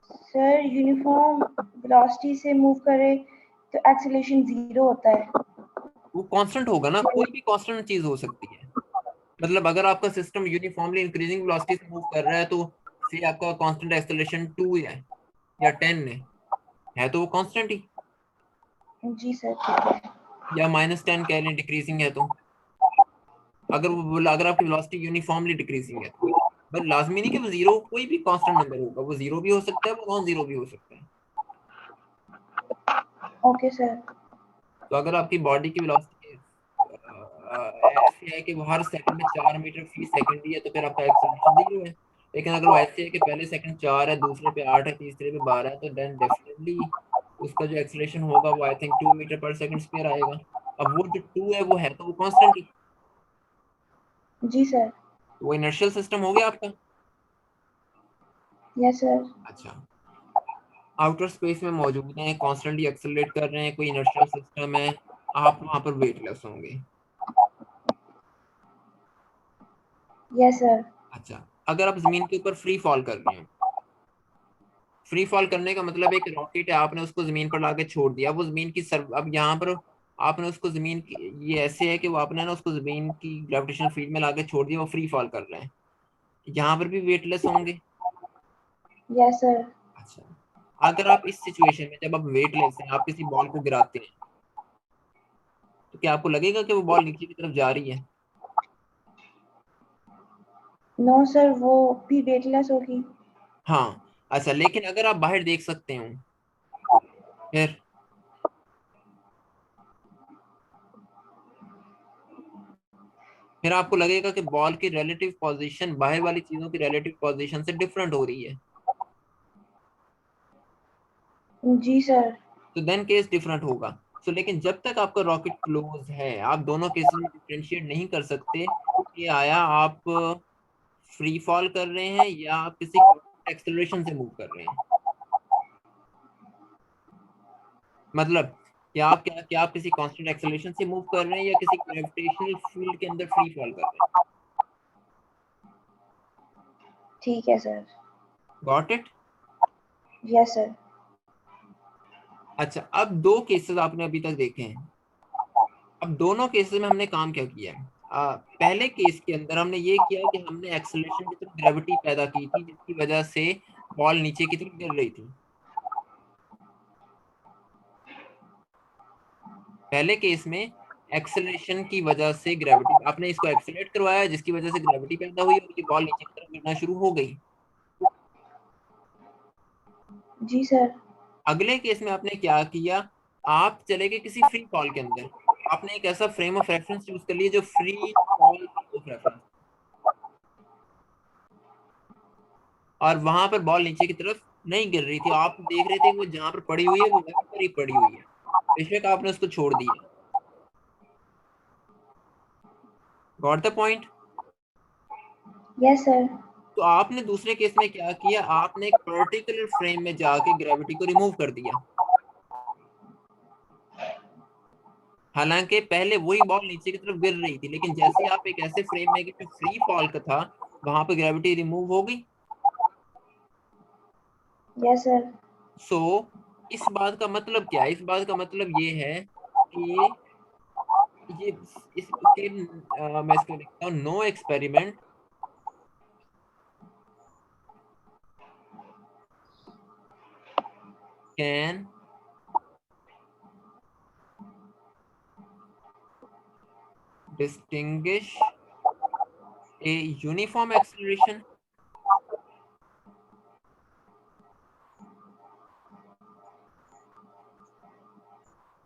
सर, यूनिफॉर्म वेलोसिटी से मूव करे तो एक्सेलरेशन 0 होता है। वो कांस्टेंट होगा ना, कोई भी कांस्टेंट चीज हो सकती है। मतलब अगर आपका सिस्टम यूनिफॉर्मली इंक्रीजिंग वेलोसिटी से मूव कर रहा है तो से आपका कांस्टेंट एक्सेलरेशन 2 है या 10 है तो वो कांस्टेंट ही, जी सर, ठीक है। या -10 कह लें डिक्रीजिंग है तो। अगर आपकी वेलोसिटी यूनिफॉर्मली डिक्रीजिंग है तो बस लाजमी नहीं कि वो जीरो, कोई भी कांस्टेंट नंबर होगा, वो जीरो भी हो सकता है, वो नॉन जीरो भी हो सकता है। Okay sir. तो अगर आपकी बॉडी की वेलोसिटी ऐसी है कि वो हर सेकंड में 4 मीटर फी सेकंड ही है तो फिर आपका एक्सेलरेशन जीरो है। लेकिन अगर वो ऐसे है कि पहले सेकंड 4 है, दूसरे पे 8 है, तीसरे पे 12 है, तो देन डेफिनेटली उसका जो एक्सेलरेशन होगा वो आई थिंक 2 मीटर पर सेकंड स्क्वायर आएगा। अब वो जो 2 है वो है तो वो कांस्टेंट ही, जी सर। तो वो इनर्शियल सिस्टम हो गया आपका। Yes sir. अच्छा, आउटर स्पेस में मौजूद हैं, कॉन्स्टेंटली एक्सेलरेट कर रहे हैं, कोई इनर्शियल सिस्टम है, आप वहां पर वेटलेस होंगे। Yes sir. अच्छा, अगर आप जमीन के ऊपर फ्री फॉल कर रहे हैं, फ्री फॉल करने का मतलब एक रॉकेट है, आपने उसको जमीन पर लाके छोड़ दिया, वो जमीन की अब यहाँ पर आपने उसको जमीन की, ये ऐसे है कि वो आपने ना उसको जमीन की ग्रेविटेशनल फील्ड में लाके छोड़ दिया, वो फ्री फॉल कर रहे हैं, यहाँ पर भी वेटलेस होंगे। Yes sir. अच्छा, अगर आप इस सिचुएशन में जब आप वेटलेस हैं, आप किसी बॉल को गिराते हैं, तो क्या आपको लगेगा कि वो बॉल नीचे की तरफ जा रही है? नो सर, वो भी वेटलेस होगी। हाँ। अच्छा, लेकिन अगर आप बाहर देख सकते हो, फिर आपको लगेगा कि बॉल की रिलेटिव पोजीशन बाहर वाली चीजों की रिलेटिव पोजीशन से डिफरेंट हो रही है। जी सर। तो देन केस डिफरेंट होगा। सो लेकिन जब तक आपका रॉकेट क्लोज है, आप दोनों केसेस में डिफरेंशिएट नहीं कर सकते कि आया आप फ्री फॉल कर रहे हैं या आप किसी एक्सेलरेशन से मूव कर रहे हैं। मतलब क्या आप किसी कांस्टेंट एक्सेलरेशन से मूव कर रहे हैं या किसी ग्रेविटेशनल फील्ड के अंदर फ्री फॉल कर रहे हैं। ठीक है sir. Got it? Yes sir. अच्छा, अब दो केसेस आपने अभी तक देखे हैं। अब दोनों केसेस में हमने काम क्या किया है? पहले केस के अंदर हमने ये किया कि हमने एक्सेलरेशन की तरफ ग्रेविटी पैदा की थी, जिसकी वजह से बॉल नीचे की तरफ गिर रही थी। पहले केस में एक्सेलरेशन की वजह से ग्रेविटी, आपने इसको एक्सेलरेट करवाया जिसकी वजह से ग्रेविटी पैदा हुई और ये बॉल नीचे की तरफ गिरना शुरू हो गई। जी सर। अगले केस में आपने क्या किया? आप चले गए किसी फ्री फॉल के अंदर, आपने एक ऐसा फ्रेम ऑफ रेफरेंस यूज कर लिया जो free fall frame of reference, और वहां पर बॉल नीचे की तरफ नहीं गिर रही थी। आप देख रहे थे कि वो जहां पर पड़ी हुई है वो वहां पर ही पड़ी हुई है, बेशक आपने उसको छोड़ दिया। Got the point? Yes sir. तो आपने दूसरे केस में क्या किया? आपने एक पर्टिकुलर फ्रेम में जाके ग्रेविटी को रिमूव कर दिया। हालांकि पहले वही बॉल नीचे की तरफ गिर रही थी, लेकिन जैसे ही आप एक ऐसे फ्रेम में गए जो फ्री फॉल का था, वहां पर ग्रेविटी रिमूव हो गई। Yes sir. सो इस बात का मतलब क्या है? इस बात का मतलब ये है कि ये मैं इसको लिखता हूँ, know experiment can distinguish a uniform acceleration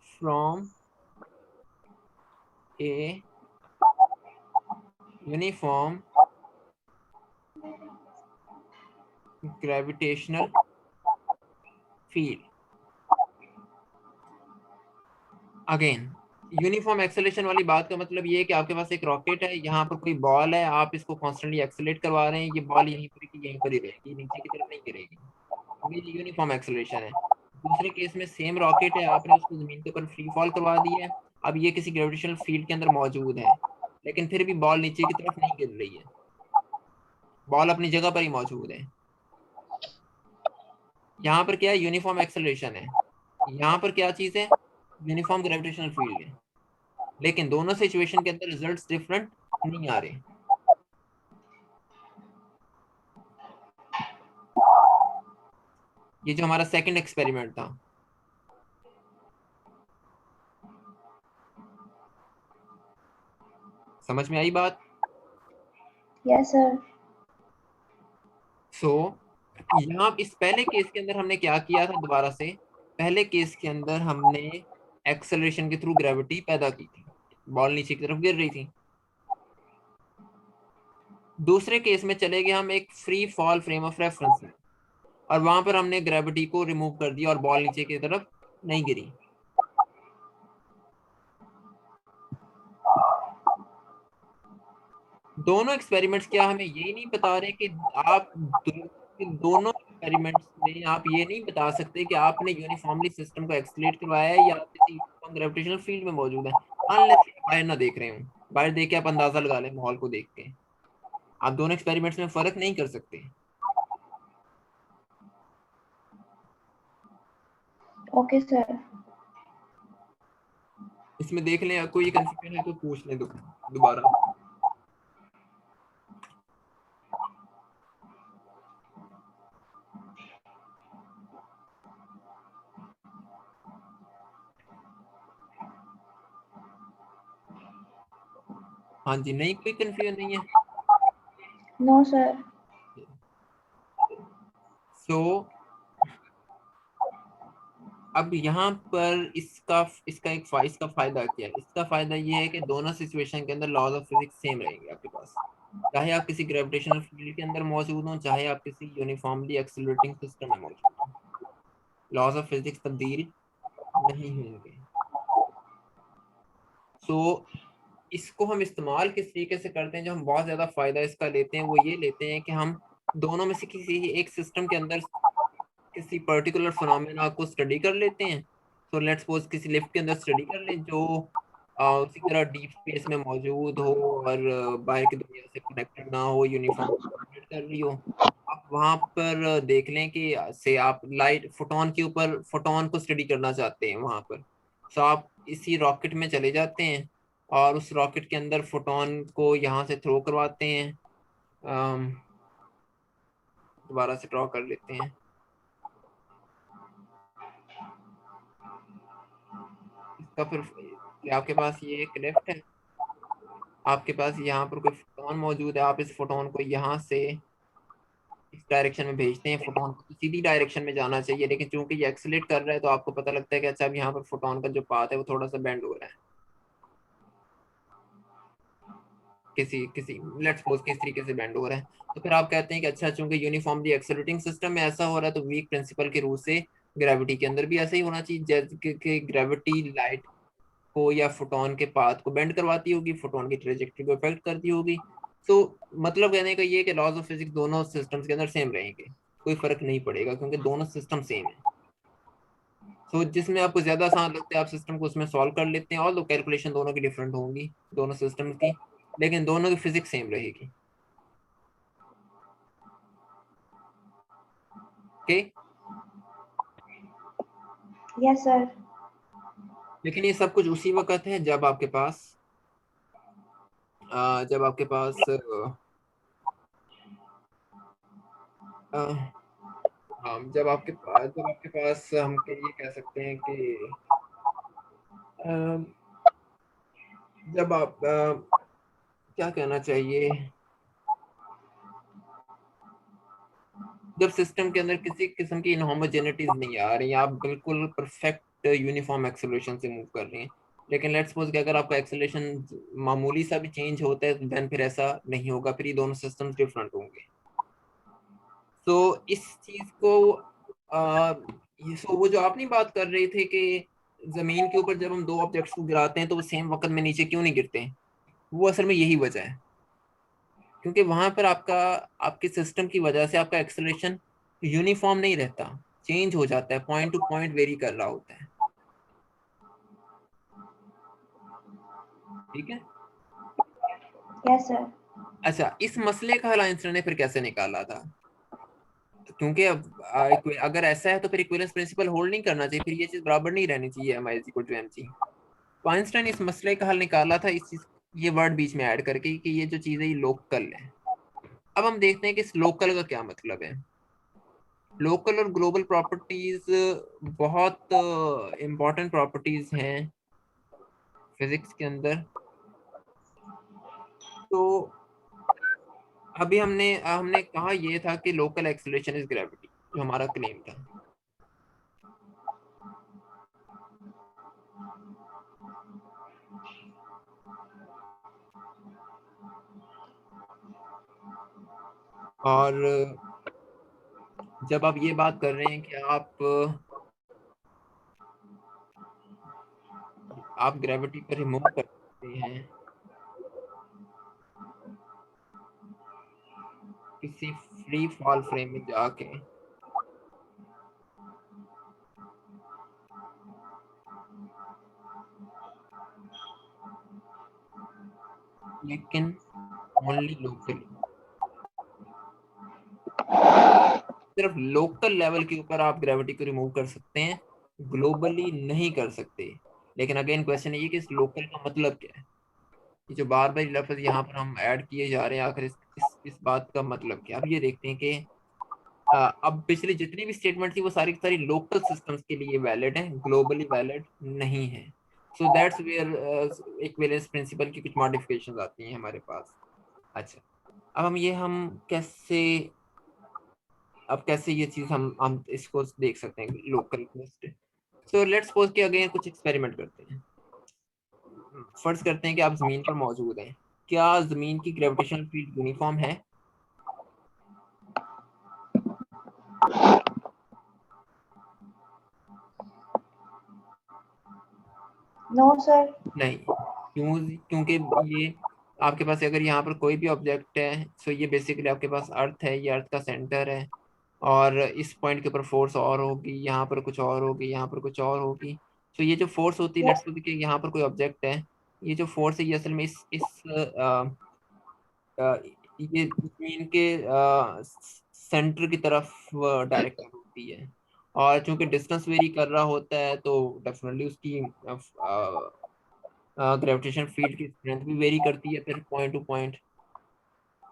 from a uniform gravitational field। Again, uniform acceleration वाली बात का मतलब ये है कि आपके पास एक रॉकेट है, यहाँ पर कोई बॉल है, आप इसको कॉन्स्टेंटली एक्सेलेरेट करवा रहे हैं, ये बॉल यहीं पर की यहीं पर ही रहेगी, नीचे की तरफ नहीं गिरेगी। ये यूनिफॉर्म एक्सेलरेशन है। दूसरे केस में सेम रॉकेट है, आपने उसको जमीन के ऊपर फ्री फॉल करवा दिया है, अब ये किसी ग्रेविटेशनल फील्ड के अंदर मौजूद है, लेकिन फिर भी बॉल नीचे की तरफ नहीं गिर रही है, बॉल अपनी जगह पर ही मौजूद है। यहाँ पर क्या है? यूनिफॉर्म एक्सेलरेशन है। यहाँ पर क्या चीज है? यूनिफॉर्म ग्रेविटेशनल फील्ड है। लेकिन दोनों सिचुएशन के अंदर रिजल्ट्स डिफरेंट नहीं आ रहे। ये जो हमारा सेकंड एक्सपेरिमेंट था, समझ में आई बात? Yes sir. सो यहाँ इस पहले केस के अंदर हमने क्या किया था? दोबारा से, पहले केस के अंदर हमने एक्सेलरेशन के थ्रू ग्रेविटी पैदा की थी, बॉल नीचे की तरफ गिर रही थी। दूसरे केस में चले गए हम एक free fall frame of reference में, और वहां पर हमने ग्रेविटी को रिमूव कर दिया और बॉल नीचे की तरफ नहीं गिरी। दोनों एक्सपेरिमेंट्स क्या हमें यही नहीं बता रहे कि आप दोनों एक्सपेरिमेंट्स में आप ये नहीं बता सकते कि आपने यूनिफॉर्मली सिस्टम को एक्सलेट करवाया है या आप किसी यूनिफॉर्म ग्रेविटेशनल फील्ड में मौजूद है, अनलेस आप बाहर ना देख रहे हो। बाहर देख के आप अंदाजा लगा लें माहौल को देख के, आप दोनों एक्सपेरिमेंट्स में फर्क नहीं कर सकते। Okay sir. इसमें देख लें, कोई कंफ्यूजन है तो पूछ लें दोबारा। हाँ जी, नहीं कोई कंफ्यूजन नहीं है। No sir. सो अब यहाँ पर इसका फायदा क्या है? इसका फायदा ये है कि दोनों सिचुएशन के अंदर लॉज ऑफ फिजिक्स सेम रहेंगे आपके पास। चाहे आप किसी ग्रेविटेशनल फील्ड के अंदर मौजूद हो, चाहे आप किसी यूनिफॉर्मली एक्सीलरेटिंग सिस्टम में मौजूद हो, लॉज ऑफ फिजिक्स तब्दील नहीं होंगे। सो इसको हम इस्तेमाल किस तरीके से करते हैं, जो हम बहुत ज्यादा फायदा इसका लेते हैं, वो ये लेते हैं कि हम दोनों में से किसी एक सिस्टम के अंदर किसी पर्टिकुलर फिनोमेना को स्टडी कर लेते हैं। तो लेट्स सपोज किसी लिफ्ट के अंदर स्टडी कर लें जो उसी तरह डीप स्पेस में मौजूद हो और बाहर की दुनिया से कनेक्टेड ना हो, यूनिफॉर्म कर रही हो। आप वहां पर देख लें कि से आप लाइट फोटोन के ऊपर फोटोन को स्टडी करना चाहते हैं वहां पर। तो आप इसी रॉकेट में चले जाते हैं और उस रॉकेट के अंदर फोटोन को यहाँ से थ्रो करवाते हैं। दोबारा से ड्रॉ कर लेते हैं। इसका फिर कि आपके पास ये एक लिफ्ट है, आपके पास यहाँ पर कोई फोटोन मौजूद है, आप इस फोटोन को यहाँ से इस डायरेक्शन में भेजते हैं। फोटोन को तो सीधी डायरेक्शन में जाना चाहिए, लेकिन चूंकि ये एक्सेलेरेट कर रहा है तो आपको पता लगता है कि अच्छा अब यहाँ पर फोटोन का जो पाथ है वो थोड़ा सा बेंड हो रहा है, किसी किसी लेट्स सपोज किस तरीके से बेंड हो रहा है। तो फिर आप कहते हैं कि अच्छा चूंकि यूनिफॉर्मली एक्सेलरेटिंग सिस्टम में ऐसा हो रहा है तो वीक प्रिंसिपल के रूल से ग्रेविटी के अंदर भी ऐसा ही होना चाहिए, जैसे कि ग्रेविटी लाइट को या फोटोन के पाथ को बेंड करवाती होगी, फोटोन की ट्रेजेक्टरी को इफेक्ट करती होगी। तो मतलब कहने का ये है कि लॉज ऑफ फिजिक्स दोनों सिस्टम्स के अंदर सेम रहेंगे, कोई फर्क नहीं पड़ेगा क्योंकि दोनों सिस्टम सेम है। तो जिसमें आपको ज्यादा आसान लगता है आप सिस्टम को उसमें सॉल्व कर लेते हैं, और तो कैलकुलेशन दोनों की डिफरेंट होंगी दोनों सिस्टम की, लेकिन दोनों की फिजिक्स सेम रहेगी। ओके। Yes sir. लेकिन ये सब कुछ उसी वक्त है जब आपके पास जब आपके पास जब आपके पास हम ये कह सकते हैं कि अ, जब आप क्या कहना चाहिए, जब सिस्टम के अंदर किसी किस्म की इनहोमोजेनिटीज नहीं आ रही, आप बिल्कुल परफेक्ट यूनिफॉर्म एक्सेलरेशन से मूव कर रहे हैं। लेकिन लेट्स सपोज कि अगर आपका एक्सेलरेशन मामूली सा भी चेंज होता है देन फिर ऐसा नहीं होगा, फिर ये दोनों सिस्टम्स डिफरेंट होंगे। तो इस चीज को वो जो आप नहीं बात कर रहे थे कि जमीन के ऊपर जब हम दो ऑब्जेक्ट्स को गिराते हैं तो वो सेम वक्त में नीचे क्यों नहीं गिरते, वो असल में यही वजह है, क्योंकि वहां पर आपके सिस्टम की वजह से आपका एक्सेलरेशन यूनिफॉर्म नहीं रहता, चेंज हो जाता है, पॉइंट टू पॉइंट वेरी कर रहा होता है। ठीक है। Yes sir. अच्छा, इस मसले का हल आइंस्टाइन ने फिर कैसे निकाला था? क्योंकि अब अगर ऐसा है तो फिर इक्विवेलेंस प्रिंसिपल होल्ड नहीं करना चाहिए, फिर ये चीज बराबर नहीं रहनी चाहिए M I is equal to M G. तो आइंस्टाइन ने इस मसले का हल निकाला था इस चीज, ये वर्ड बीच में ऐड करके कि ये जो चीज है ये लोकल है। अब हम देखते हैं कि इस लोकल का क्या मतलब है। लोकल और ग्लोबल प्रॉपर्टीज बहुत इंपॉर्टेंट प्रॉपर्टीज हैं फिजिक्स के अंदर। तो अभी हमने हमने कहा ये था कि लोकल एक्सेलरेशन इज ग्रेविटी, जो हमारा क्लेम था। और जब आप ये बात कर रहे हैं कि आप ग्रेविटी को रिमूव कर सकते हैं किसी फ्री फॉल फ्रेम में जाके, लेकिन ओनली लोकली, सिर्फ लोकल लेवल के ऊपर आप ग्रेविटी को रिमूव कर सकते हैं, ग्लोबली नहीं कर सकते। लेकिन अगेन क्वेश्चन ये कि इस लोकल का मतलब क्या है। ये जो बार बार लफ्ज यहाँ पर हम ऐड किए जा रहे हैं, आखिर इस बात का मतलब क्या। अब ये देखते हैं कि अब पिछली जितनी भी स्टेटमेंट थी वो सारी की सारी लोकल सिस्टम्स के लिए वैलिड है, ग्लोबली वैलिड नहीं है। So that's where equivalence principle की कुछ मॉडिफिकेशंस आती हैं हमारे पास। अच्छा, अब हम कैसे, अब कैसे ये चीज हम इसको देख सकते हैं local list. So let's suppose कि अगेन कुछ एक्सपेरिमेंट करते हैं। फर्ज करते हैं कि आप जमीन पर मौजूद हैं। क्या जमीन की ग्रेविटेशनल फील्ड यूनिफॉर्म है? No sir. नहीं। क्यों? क्योंकि ये आपके पास अगर यहाँ पर कोई भी ऑब्जेक्ट है, सो ये बेसिकली आपके पास अर्थ है, ये अर्थ का सेंटर है, और इस पॉइंट के ऊपर फोर्स और होगी, यहाँ पर कुछ और होगी, यहाँ पर कुछ और होगी। तो ये जो फोर्स होती है, लेट्स सपोज कि यहाँ पर कोई ऑब्जेक्ट है, ये जो फोर्स है ये असल में इस ये जमीन के सेंटर की तरफ डायरेक्ट होती है। और चूंकि डिस्टेंस वेरी कर रहा होता है तो डेफिनेटली उसकी ग्रेविटेशन फील्ड की स्ट्रेंथ भी वेरी करती है फिर पॉइंट टू पॉइंट।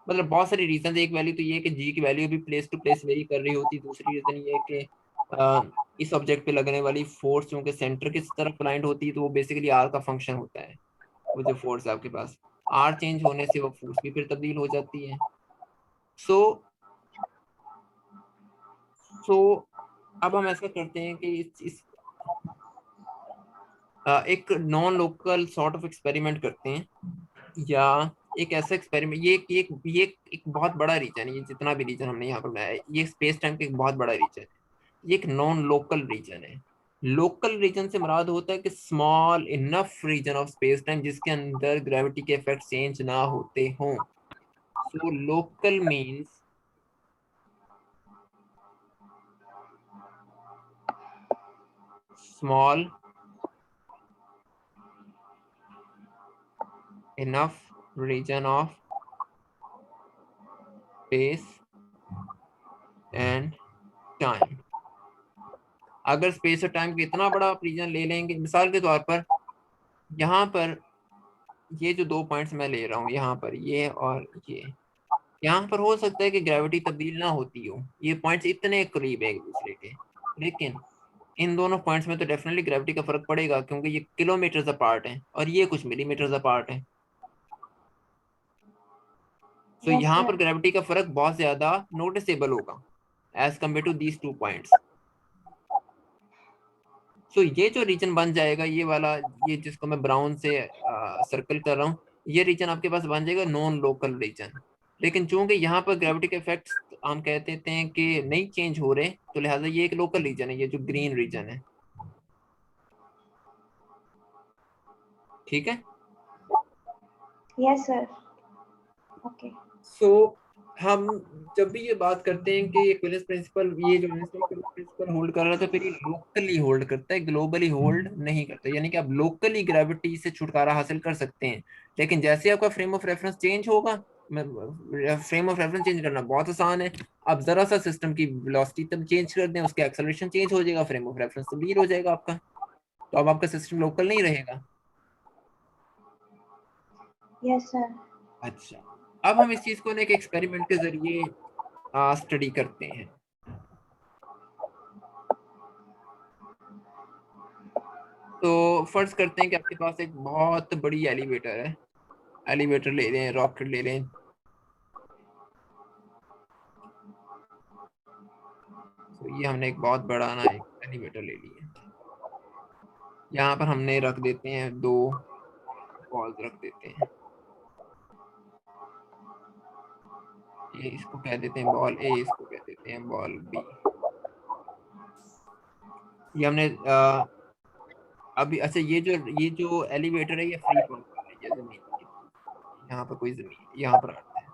मतलब बहुत सारी रीजन। एक वैल्यू तो ये है कि जी की वैल्यू भी प्लेस टू प्लेस वेरी कर रही होती है। दूसरी रीजन ये है कि इस ऑब्जेक्ट पे लगने वाली फोर्स चूंकि सेंटर की तरफ अलाइंड होती है तो वो बेसिकली आर का फंक्शन होता है। वो जो फोर्स है आपके पास, आर चेंज होने से वो फोर्स भी फिर तब्दील हो जाती है। सो सो अब हम ऐसा करते हैं कि इस एक non local sort of experiment करते हैं, या एक ऐसा एक्सपेरिमेंट। ये एक बहुत बड़ा रीजन है। ये जितना भी रीजन हमने यहाँ पर बनाया है ये स्पेस टाइम का एक बहुत बड़ा रीजन है। ये एक नॉन लोकल रीजन है। लोकल रीजन से मुराद होता है कि small enough region of space time जिसके अंदर ग्रेविटी के इफेक्ट चेंज ना होते हों। So local means small enough region of space and time. अगर स्पेस और टाइम का इतना बड़ा आप रीजन ले लेंगे, मिसाल के तौर पर यहाँ पर ये जो दो पॉइंट्स मैं ले रहा हूँ, यहाँ पर ये और ये, यहाँ पर हो सकता है कि ग्रेविटी तब्दील ना होती हो, ये पॉइंट्स इतने करीब है एक दूसरे के, लेकिन इन दोनों पॉइंट्स में तो डेफिनेटली ग्रेविटी का फर्क पड़ेगा क्योंकि ये किलोमीटर्स अपार्ट है और ये कुछ मिलीमीटर्स अपार्ट है। तो यस यहाँ सर। पर ग्रेविटी का फर्क बहुत ज्यादा नोटिसेबल होगा as compare to these two points. So ये जो रीजन बन जाएगा ये वाला, ये जिसको मैं ब्राउन से सर्कल कर रहा हूँ, ये रीजन आपके पास बन जाएगा नॉन लोकल रीजन। लेकिन चूंकि यहाँ पर ग्रेविटी के इफेक्ट्स हम कहते हैं कि नहीं चेंज हो रहे, तो लिहाजा ये एक लोकल रीजन है, ये जो ग्रीन रीजन है। ठीक है। Yes sir. ओके। सो हम जब भी ये बात करते हैं कि इक्विवेलेंस प्रिंसिपल, ये जो प्रिंसिपल होल्ड कर रहा था, फिर ये लोकली होल्ड करता है, ग्लोबली होल्ड नहीं करता। यानी कि आप लोकली ग्रेविटी से छुटकारा हासिल कर सकते हैं, लेकिन जैसे आपका फ्रेम ऑफ रेफरेंस चेंज होगा, फ्रेम ऑफ रेफरेंस चेंज करना बहुत आसान है। आप जरा सा सिस्टम की वेलोसिटी तब चेंज कर दें, उसके एक्सेलरेशन चेंज हो जाएगा, फ्रेम ऑफ रेफरेंस तब्दील हो जाएगा आपका। तो अब आपका सिस्टम लोकल नहीं रहेगा। Yes sir. अच्छा, अब हम इस चीज को एक एक्सपेरिमेंट के जरिए स्टडी करते हैं। तो फर्ज करते हैं कि आपके पास एक बहुत बड़ी एलिवेटर है। एलिवेटर ले लें, रॉकेट ले लें। तो ये हमने एक बहुत बड़ा ना एक एलिवेटर ले लिया। यहाँ पर हमने रख देते हैं दो बॉल्स रख देते हैं। ये इसको कह देते हैं बॉल ए, इसको कह देते हैं बॉल बी। ये हमने अभी अच्छा, ये जो एलिवेटर है ये फ्री फॉल कर रही है जमीन की। यहाँ पर कोई जमीन, यहाँ पर अर्थ है।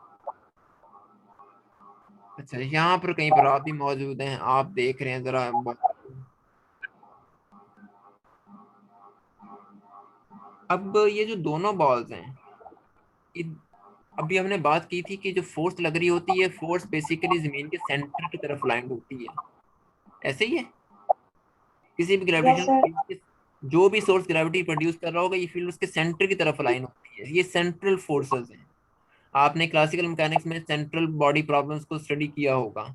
अच्छा, यहाँ पर कहीं पर आप भी मौजूद हैं, आप देख रहे हैं जरा। अब ये जो दोनों बॉल्स हैं, इन- अभी हमने बात की थी कि जो फोर्स लग रही होती है, फोर्स बेसिकली जमीन के सेंटर की तरफ लाइंड होती है। ऐसे ही है किसी भी यस ग्रेविटेशनल सर। फील्ड के। जो भी सोर्स ग्रेविटी प्रोड्यूस कर रहा होगा ये फील्ड उसके सेंटर की तरफ अलाइन होती है। ये सेंट्रल फोर्सेस हैं। आपने क्लासिकल मैकेनिक्स में सेंट्रल बॉडी प्रॉब्लम्स को स्टडी किया होगा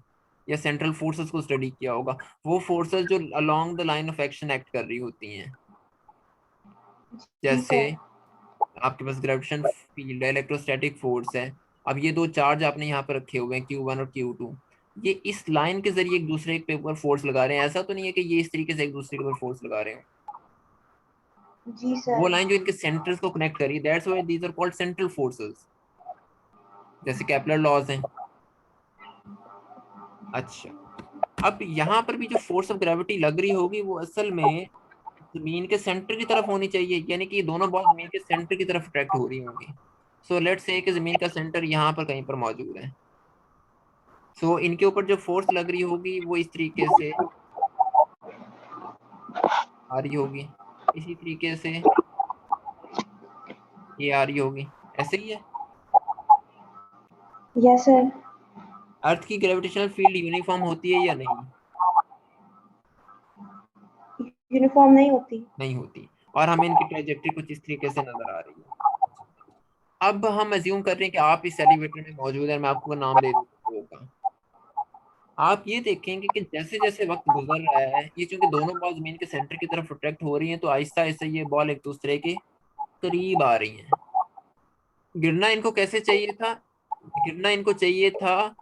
या सेंट्रल फोर्सेस को स्टडी किया होगा। वो फोर्सेस जो along the line of action act कर रही होती हैं, जी जैसे सर। आपके पास ग्रेविटेशन फील्ड है, इलेक्ट्रोस्टैटिक फोर्स है। अब ये दो चार्ज आपने यहाँ पर रखे हुए हैं Q1 और Q2, ये इस लाइन के जरिए एक दूसरे के ऊपर फोर्स लगा रहे हैं। ऐसा तो नहीं है कि ये इस तरीके से एक दूसरे के ऊपर फोर्स लगा रहे हैं। जी वो सर। लाइन जो इनके सेंटर्स को कनेक्ट करी, that's why these are called central forces, जैसे केपलर लॉज हैं। अच्छा, अब यहाँ पर भी जो फोर्स ऑफ ग्रेविटी लग रही होगी वो असल में जमीन के सेंटर की तरफ होनी चाहिए, यानी कि ये दोनों बॉल जमीन के सेंटर की तरफ अट्रैक्ट हो रही होंगी। सो लेट्स से कि जमीन का सेंटर यहाँ पर कहीं पर मौजूद है। सो इनके ऊपर जो फोर्स लग रही होगी वो इस तरीके से आ रही होगी, इसी तरीके से ये आ रही होगी, ऐसे ही है। Yes sir. अर्थ की ग्रेविटेशनल फील्ड यूनिफॉर्म होती है या नहीं? यूनिफॉर्म नहीं होती। नहीं होती। और हमें इनकी ट्रेजेक्टरी कुछ इस तरीके से नजर आ रही है। अब हम अज्यूम कर रहे हैं कि आप इस एलिवेटर में मौजूद है, मैं आपको नाम दे दूंगा। आप ये देखेंगे कि जैसे जैसे वक्त गुजर रहा है, ये चूंकि दोनों बॉल जमीन के सेंटर की तरफ अट्रैक्ट हो रही हैं, तो आहिस्ता आहिस्ता ये बॉल एक दूसरे के करीब आ रही हैं। गिरना इनको कैसे चाहिए था? गिरना इनको चाहिए था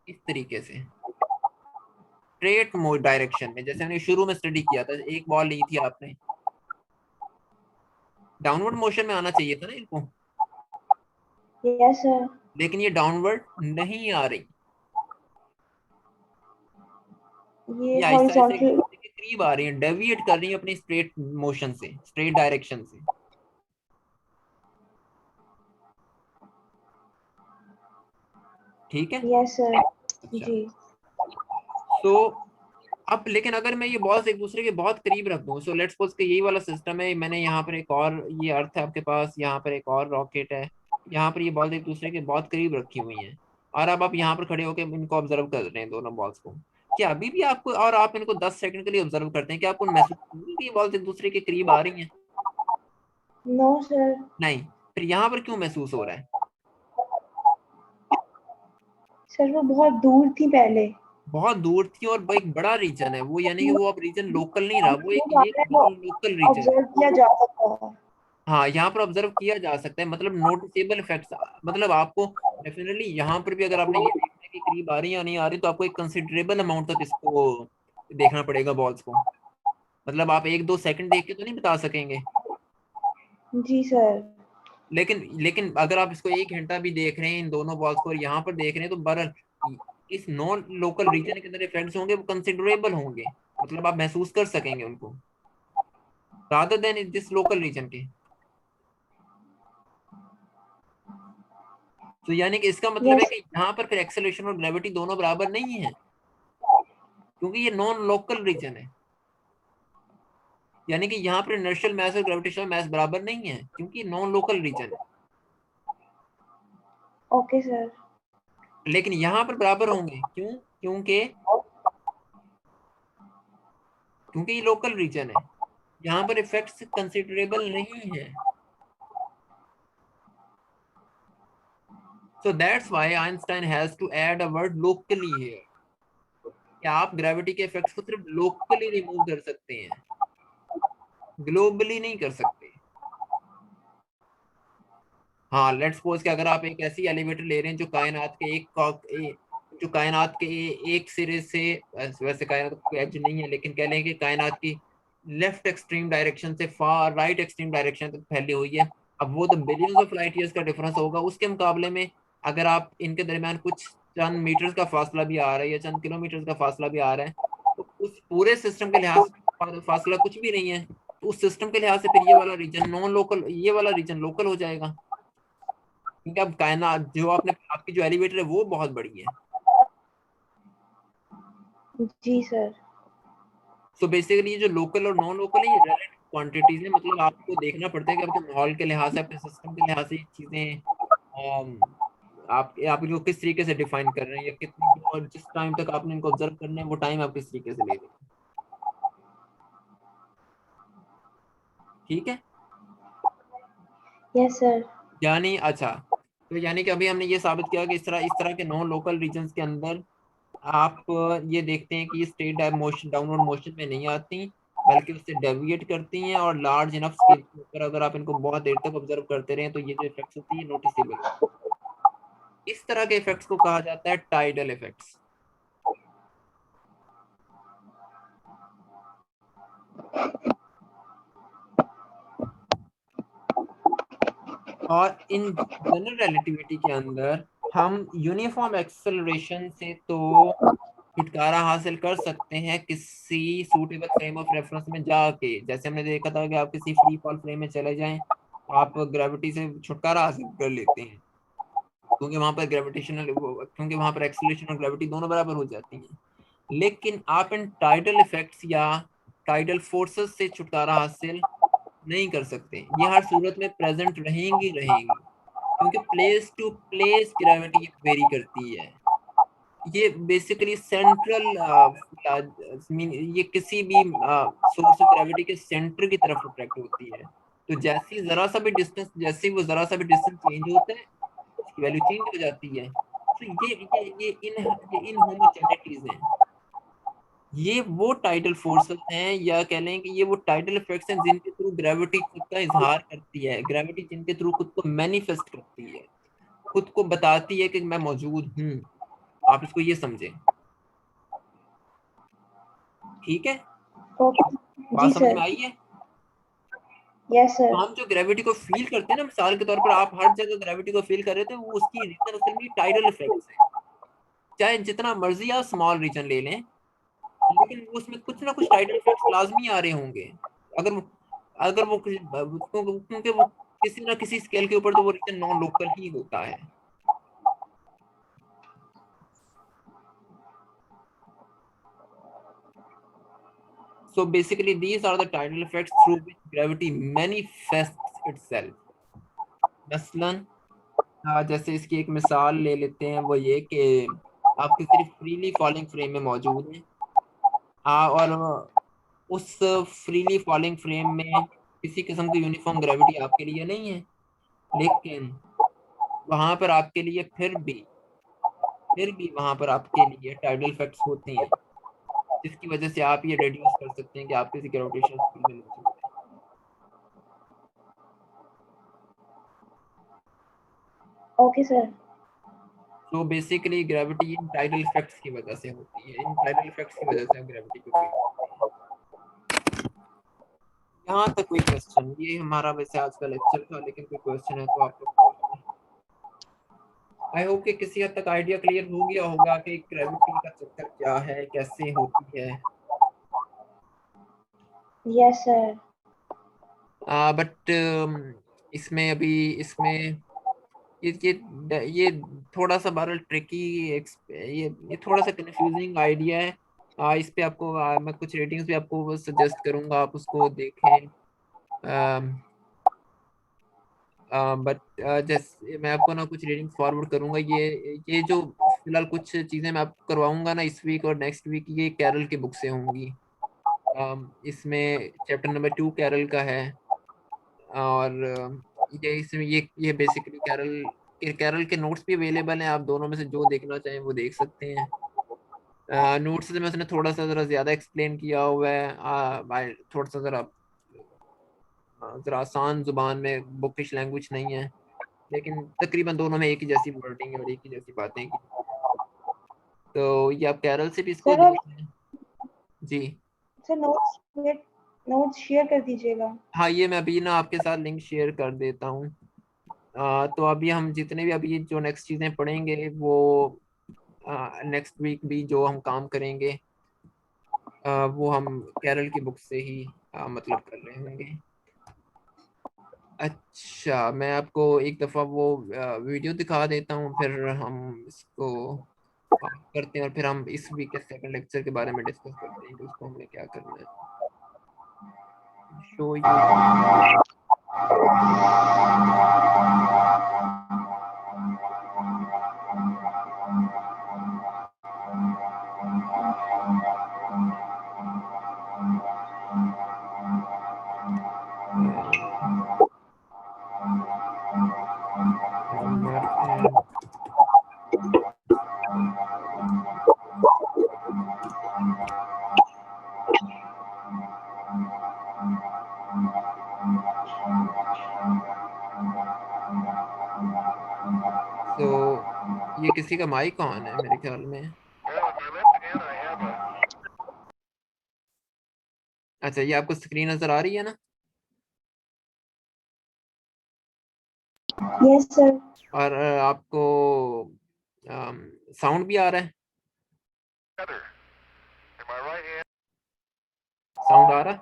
इस तरीके से, स्ट्रेट डायरेक्शन में, जैसे हमने शुरू में स्टडी किया था। एक बॉल ली थी आपने, डाउनवर्ड मोशन में आना चाहिए था ना इनको, यस सर। लेकिन ये डाउनवर्ड नहीं आ रही। ये ये आहिस्ता आहिस्ता एक हॉरिजॉन्टल। दूसरे के करीब आ रही है, डेविएट कर रही है अपनी स्ट्रेट मोशन से, स्ट्रेट डायरेक्शन से। ठीक है। Yes sir. अच्छा, जी। तो अब लेकिन अगर मैं ये बॉल्स एक दूसरे के बहुत करीब रख दूं, सो लेट्स सपोज कि यही वाला सिस्टम है, मैंने यहाँ पर एक और, ये अर्थ है आपके पास, यहाँ पर एक और रॉकेट है, यहाँ पर ये बॉल्स एक दूसरे के बहुत करीब रखी हुई हैं, और अब आप यहाँ पर खड़े होकर इनको ऑब्जर्व कर रहे हैं दोनों बॉल्स को। क्या अभी भी आपको, और आप इनको 10 सेकंड के लिए ऑब्जर्व करते हैं, क्या आपको महसूस होगा कि ये बॉल्स एक दूसरे के करीब आ रही हैं? No sir. नहीं। फिर यहाँ पर क्यों महसूस हो रहा है? सर वो बहुत दूर थी पहले। बहुत दूर थी और वो एक बड़ा रीजन है वो, यानी कि वो अब रीजन लोकल नहीं रहा, वो एक वो ये नॉन लोकल रीजन है। ऑब्जर्व किया जा सकता है। हाँ, यहाँ पर ऑब्जर्व किया जा सकता है, मतलब नोटिसेबल इफेक्ट्स। मतलब आपको डेफिनेटली यहाँ पर भी अगर आपने ये देखना है कि करीब आ रही है या नहीं आ रही, तो आपको एक कंसिडरेबल अमाउंट तक इसको देखना पड़ेगा बॉल्स को। मतलब आप 1-2 सेकंड देख के तो नहीं बता सकेंगे। जी सर। लेकिन लेकिन अगर आप इसको 1 घंटा भी देख रहे हैं इन दोनों बॉल्स को, और यहाँ पर देख रहे हैं, तो बहरहाल इस नॉन लोकल रीजन के अंदर इफेक्ट्स होंगे, वो कंसिडरेबल होंगे, मतलब आप महसूस कर सकेंगे उनको, rather than this local region के। तो यानी कि इसका मतलब है यस। कि यहाँ पर फिर एक्सेलरेशन और ग्रेविटी दोनों बराबर नहीं है, क्योंकि ये नॉन लोकल रीजन है। यानी कि यहाँ पर इनर्शियल मास और ग्रेविटेशनल मास बराबर नहीं है, क्योंकि नॉन लोकल रीजन है। Okay sir. लेकिन यहाँ पर बराबर होंगे, क्यों? क्योंकि क्योंकि ये लोकल रीजन है, यहाँ पर इफेक्ट्स कंसिडरेबल नहीं है। So that's why Einstein has to add a word locally here, कि आप ग्रेविटी के इफेक्ट्स को सिर्फ लोकली रिमूव कर सकते हैं, ग्लोबली नहीं कर सकते। हाँ, लेट्स सपोज कि अगर आप एक ऐसी एलिवेटर ले रहे हैं जो कायनात के जो कायनात के एक सिरे से, वैसे कायनात कोई एज नहीं है, लेकिन कह लें कि कायनात की लेफ्ट एक्सट्रीम डायरेक्शन से फार राइट एक्सट्रीम डायरेक्शन तक फैली हुई है। अब वो तो बिलियंस ऑफ लाइट ईयर्स का डिफरेंस होगा, उसके मुकाबले में अगर आप इनके दरमियान कुछ चंद मीटर्स का फासला भी आ रहा है या चंद किलोमीटर का फासला भी आ रहा है, तो उस पूरे सिस्टम के लिहाज से फासला कुछ भी नहीं है, तो उस सिस्टम के लिहाज से फिर ये वाला रीजन नॉन लोकल, ये वाला रीजन लोकल हो जाएगा, क्योंकि अब कायनात जो आपने, आपकी जो एलिवेटर है वो बहुत बड़ी है। जी सर। सो बेसिकली ये जो लोकल और नॉन लोकल है, ये रिलेटिव क्वांटिटीज है, मतलब आपको देखना पड़ता है कि आपके माहौल के लिहाज से, आपके सिस्टम के लिहाज से ये चीजें आप इनको किस तरीके से डिफाइन कर रहे हैं, या कितनी, और जिस टाइम तक आपने इनको ऑब्जर्व करना है वो टाइम आप किस तरीके से ले रहे हैं। ठीक है। Yes sir. यानी अच्छा, तो यानी कि अभी हमने ये साबित किया कि इस तरह के नॉन लोकल रीजन्स के अंदर आप ये देखते हैं कि ये स्ट्रेट मोशन डाउनवर्ड मोशन में नहीं आती, बल्कि उससे डेविएट करती हैं, और लार्ज इनफ स्केल के ऊपर अगर आप इनको बहुत देर तक ऑब्जर्व करते रहें तो ये जो इफेक्ट्स होती है नोटिसेबल होती है। इस तरह के इफेक्ट्स को कहा जाता है टाइडल इफेक्ट्स। और इन जनरल रिलेटिविटी के अंदर हम यूनिफॉर्म एक्सेलरेशन से तो छुटकारा हासिल कर सकते हैं किसी सूटेबल फ्रेम ऑफ रेफरेंस में जाके। जैसे हमने देखा था कि आप किसी फ्री फॉल फ्रेम में चले जाएं, आप ग्रेविटी से छुटकारा हासिल कर लेते हैं, क्योंकि वहां पर एक्सेलरेशन और ग्रेविटी दोनों बराबर हो जाती हैं। लेकिन आप इन टाइडल इफेक्ट्स या टाइडल फोर्सेस से छुटकारा हासिल नहीं कर सकते। ये हर सूरत में प्रेजेंट रहेंगी, क्योंकि place to place gravity vary करती है। ये बेसिकली सेंट्रल ये किसी भी सोर्स ऑफ ग्रेविटी के सेंटर की तरफ अट्रैक्ट होती है। तो जैसे ही वो जरा सा भी डिस्टेंस चेंज होता है, इसकी वैल्यू चेंज हो जाती है। तो ये इनहोमोजेनिटीज हैं। ये वो टाइडल फोर्सेस हैं, या कह लें कि ये वो टाइडल इफेक्ट्स हैं जिनके थ्रू ग्रेविटी खुद का इजहार करती है, ग्रेविटी जिनके थ्रू खुद को मैनिफेस्ट करती है, खुद को बताती है कि मैं मौजूद हूँ। आप इसको ये समझें, ठीक है। ओके जी बात समझ में सर। आई है। यस तो सर। हम जो ग्रेविटी को फील करते हैं ना, मिसाल के तौर पर आप हर जगह ग्रेविटी को फील कर रहे थे, वो उसकी रीजन असल में टाइडल इफेक्ट्स है। चाहे जितना मर्जी आप स्मॉल रीजन ले लें, लेकिन वो उसमें कुछ ना कुछ टाइडल इफेक्ट्स लाजमी आ रहे होंगे। अगर वो अगर वो क्योंकि वो किसी ना किसी स्केल के ऊपर तो वो रीजन नॉन लोकल ही होता है। So basically these are the tidal effects through which gravity manifests itself. मसलन जैसे इसकी एक मिसाल ले लेते हैं, वो ये कि आप किसी फ्रीली फॉलिंग फ्रेम में मौजूद हैं, और उस फ्रीली फॉलिंग फ्रेम में किसी किस्म की यूनिफॉर्म ग्रेविटी आपके लिए नहीं है, लेकिन वहां पर आपके लिए फिर भी वहां पर आपके लिए टाइडल इफेक्ट्स होते हैं, जिसकी वजह से आप ये डिड्यूस कर सकते हैं कि आप किसी ग्रेविटेशनल फील्ड में मौजूद हैं। Okay sir. तो बेसिकली ग्रेविटी इन टाइडल इफेक्ट्स की वजह से होती है, इन टाइडल इफेक्ट्स की वजह से हम ग्रेविटी को फील करते हैं। यहाँ तक कोई क्वेश्चन? ये हमारा वैसे आज का लेक्चर था, लेकिन कोई क्वेश्चन है तो आप लोग पूछ लें। आई होप कि किसी हद तक आइडिया क्लियर हो गया होगा कि ग्रेविटी का चक्कर क्या है, कैसे होती है। Yes sir. बट इसमें अभी इसमें ये थोड़ा सा बहरहाल ट्रिकी, ये थोड़ा सा कंफ्यूजिंग आइडिया है। इस पे आपको मैं कुछ रेटिंग्स भी आपको सजेस्ट करूंगा, आप उसको देखें। बट जैसे मैं आपको ना कुछ रीडिंग फॉरवर्ड करूंगा, ये जो फिलहाल कुछ चीज़ें मैं आपको करवाऊंगा ना इस वीक और नेक्स्ट वीक, ये कैरल की बुक से होंगी। इसमें चैप्टर नंबर 2 कैरल का है, और ये इसमें ये बेसिकली कैरल के नोट्स भी अवेलेबल हैं, आप दोनों में से जो देखना चाहें वो देख सकते हैं। नोट्स में उसने थोड़ा सा ज़रा ज़्यादा एक्सप्लेन किया हुआ है, थोड़ा सा ज़रा आसान जुबान में, बुकिश लैंग्वेज नहीं है, लेकिन तकरीबन दोनों में एक ही जैसी वर्डिंग है और एक ही जैसी बातें की। तो ये आप कैरल से भी इसको सर देख आप लें। जी सर नोट्स शेयर कर दीजिएगा। हाँ, ये मैं अभी ना आपके साथ लिंक शेयर कर देता हूँ। तो अभी हम जितने भी अभी जो नेक्स्ट चीज़ें पढ़ेंगे, वो नेक्स्ट वीक भी जो हम काम करेंगे, वो हम कैरल की बुक से ही मतलब कर रहे होंगे। अच्छा, मैं आपको एक दफ़ा वो वीडियो दिखा देता हूँ, फिर हम इसको करते हैं, और फिर हम इस वीक के सेकंड लेक्चर के बारे में डिस्कस करते हैं कि उसको हमने क्या करना है। Show you. किसी का माइक ऑन है मेरे ख्याल में। अच्छा, ये आपको स्क्रीन नजर आ रही है ना? Yes sir. और आपको साउंड भी आ रहा है? साउंड आ रहा है?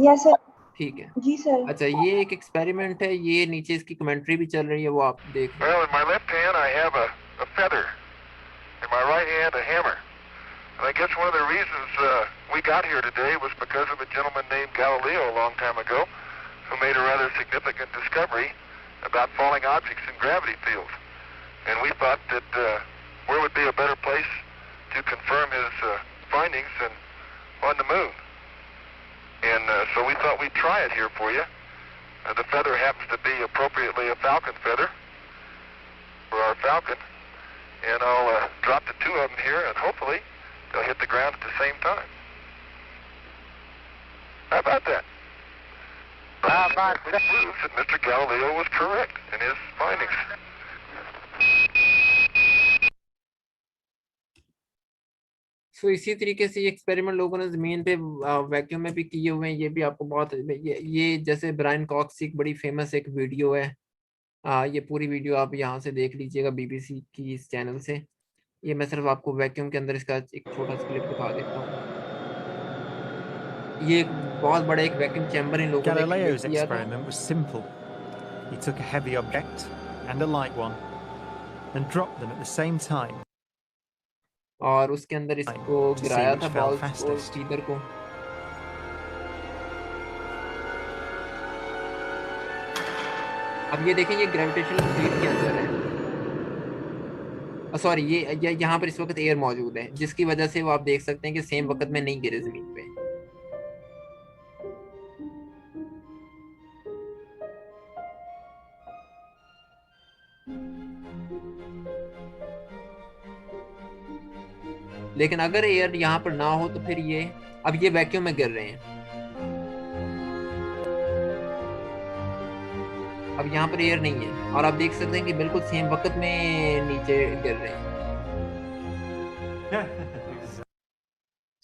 Yes sir. ठीक है। जी सर। अच्छा, ये एक एक्सपेरिमेंट है, ये नीचे इसकी कमेंट्री भी चल रही है, वो आप देख लो। Well, in my left hand I have a feather. In my right hand a hammer. And I guess one of the reasons we got here today was because of a gentleman named Galileo a long time ago who made a rather significant discovery about falling objects in gravity fields. And we thought that where would be a better place to confirm his findings than on the moon. And so we thought we'd try it here for you. The feather happens to be appropriately a falcon feather for our falcon. And I'll drop the two of them here, and hopefully they'll hit the ground at the same time. How about that? It proves that Mr. Galileo was correct in his findings. सो इसी तरीके से ये experiment लोगों ने जमीन पे vacuum में भी किए हुए हैं। ये भी आपको बहुत ये जैसे ब्रायन कॉक्स की एक बड़ी फेमस एक वीडियो है, ये पूरी वीडियो आप यहाँ से देख लीजिएगा बीबीसी की इस चैनल से। ये मैं सिर्फ आपको वैक्यूम के अंदर इसका एक छोटा सा क्लिप दिखा देता हूँ। ये एक बहुत बड़ा एक वैक्यूम चैम्बर इन लोगों ने Galileo's किया था। experiment was simple. He took a heavy object and a light one and dropped them at the same time और उसके अंदर इसको to see गिराया which था fell बॉल और fastest. फीदर को। अब ये देखें, ये ग्रेविटेशनल फील्ड के अंदर है। सॉरी, ये यहाँ पर इस वक्त एयर मौजूद है, जिसकी वजह से वो आप देख सकते हैं कि सेम वक्त में नहीं गिरे जमीन पे। लेकिन अगर एयर यहाँ पर ना हो तो फिर ये अब ये वैक्यूम में गिर रहे हैं। अब यहाँ पर एयर नहीं है और आप देख सकते हैं कि बिल्कुल सेम वक्त में नीचे गिर रहे हैं।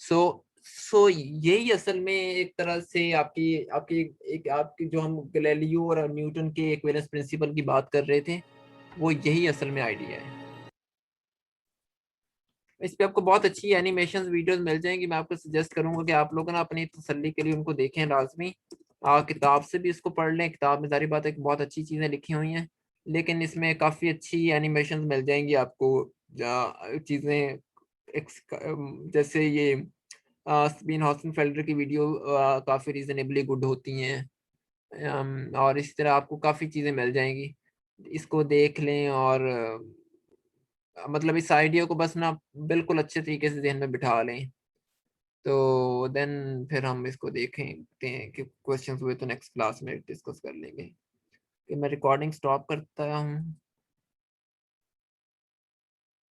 सो यही असल में एक तरह से आपकी आपकी एक आपकी जो हम गैलीलियो और न्यूटन के इक्विवेलेंस प्रिंसिपल की बात कर रहे थे, वो यही असल में आइडिया है। इस पे आपको बहुत अच्छी एनिमेशंस वीडियोस मिल जाएंगी। मैं आपको सजेस्ट करूंगा कि आप लोग ना अपनी तसल्ली के लिए उनको देखें लाजमी। किताब से भी इसको पढ़ लें। किताब में सारी बात है, बहुत अच्छी चीज़ें लिखी हुई हैं, लेकिन इसमें काफ़ी अच्छी एनिमेशंस मिल जाएंगी आपको। चीज़ें जैसे ये स्पीन हॉर्सनफेल्डर की वीडियो काफ़ी रीजनेबली गुड होती हैं। और इस तरह आपको काफ़ी चीज़ें मिल जाएंगी, इसको देख लें। और मतलब इस आइडिया को बस ना बिल्कुल अच्छे तरीके से ध्यान में बिठा लें, तो देन फिर हम इसको देखते हैं कि क्वेश्चंस हुए तो नेक्स्ट क्लास में डिस्कस कर लेंगे। कि मैं रिकॉर्डिंग स्टॉप करता हूँ।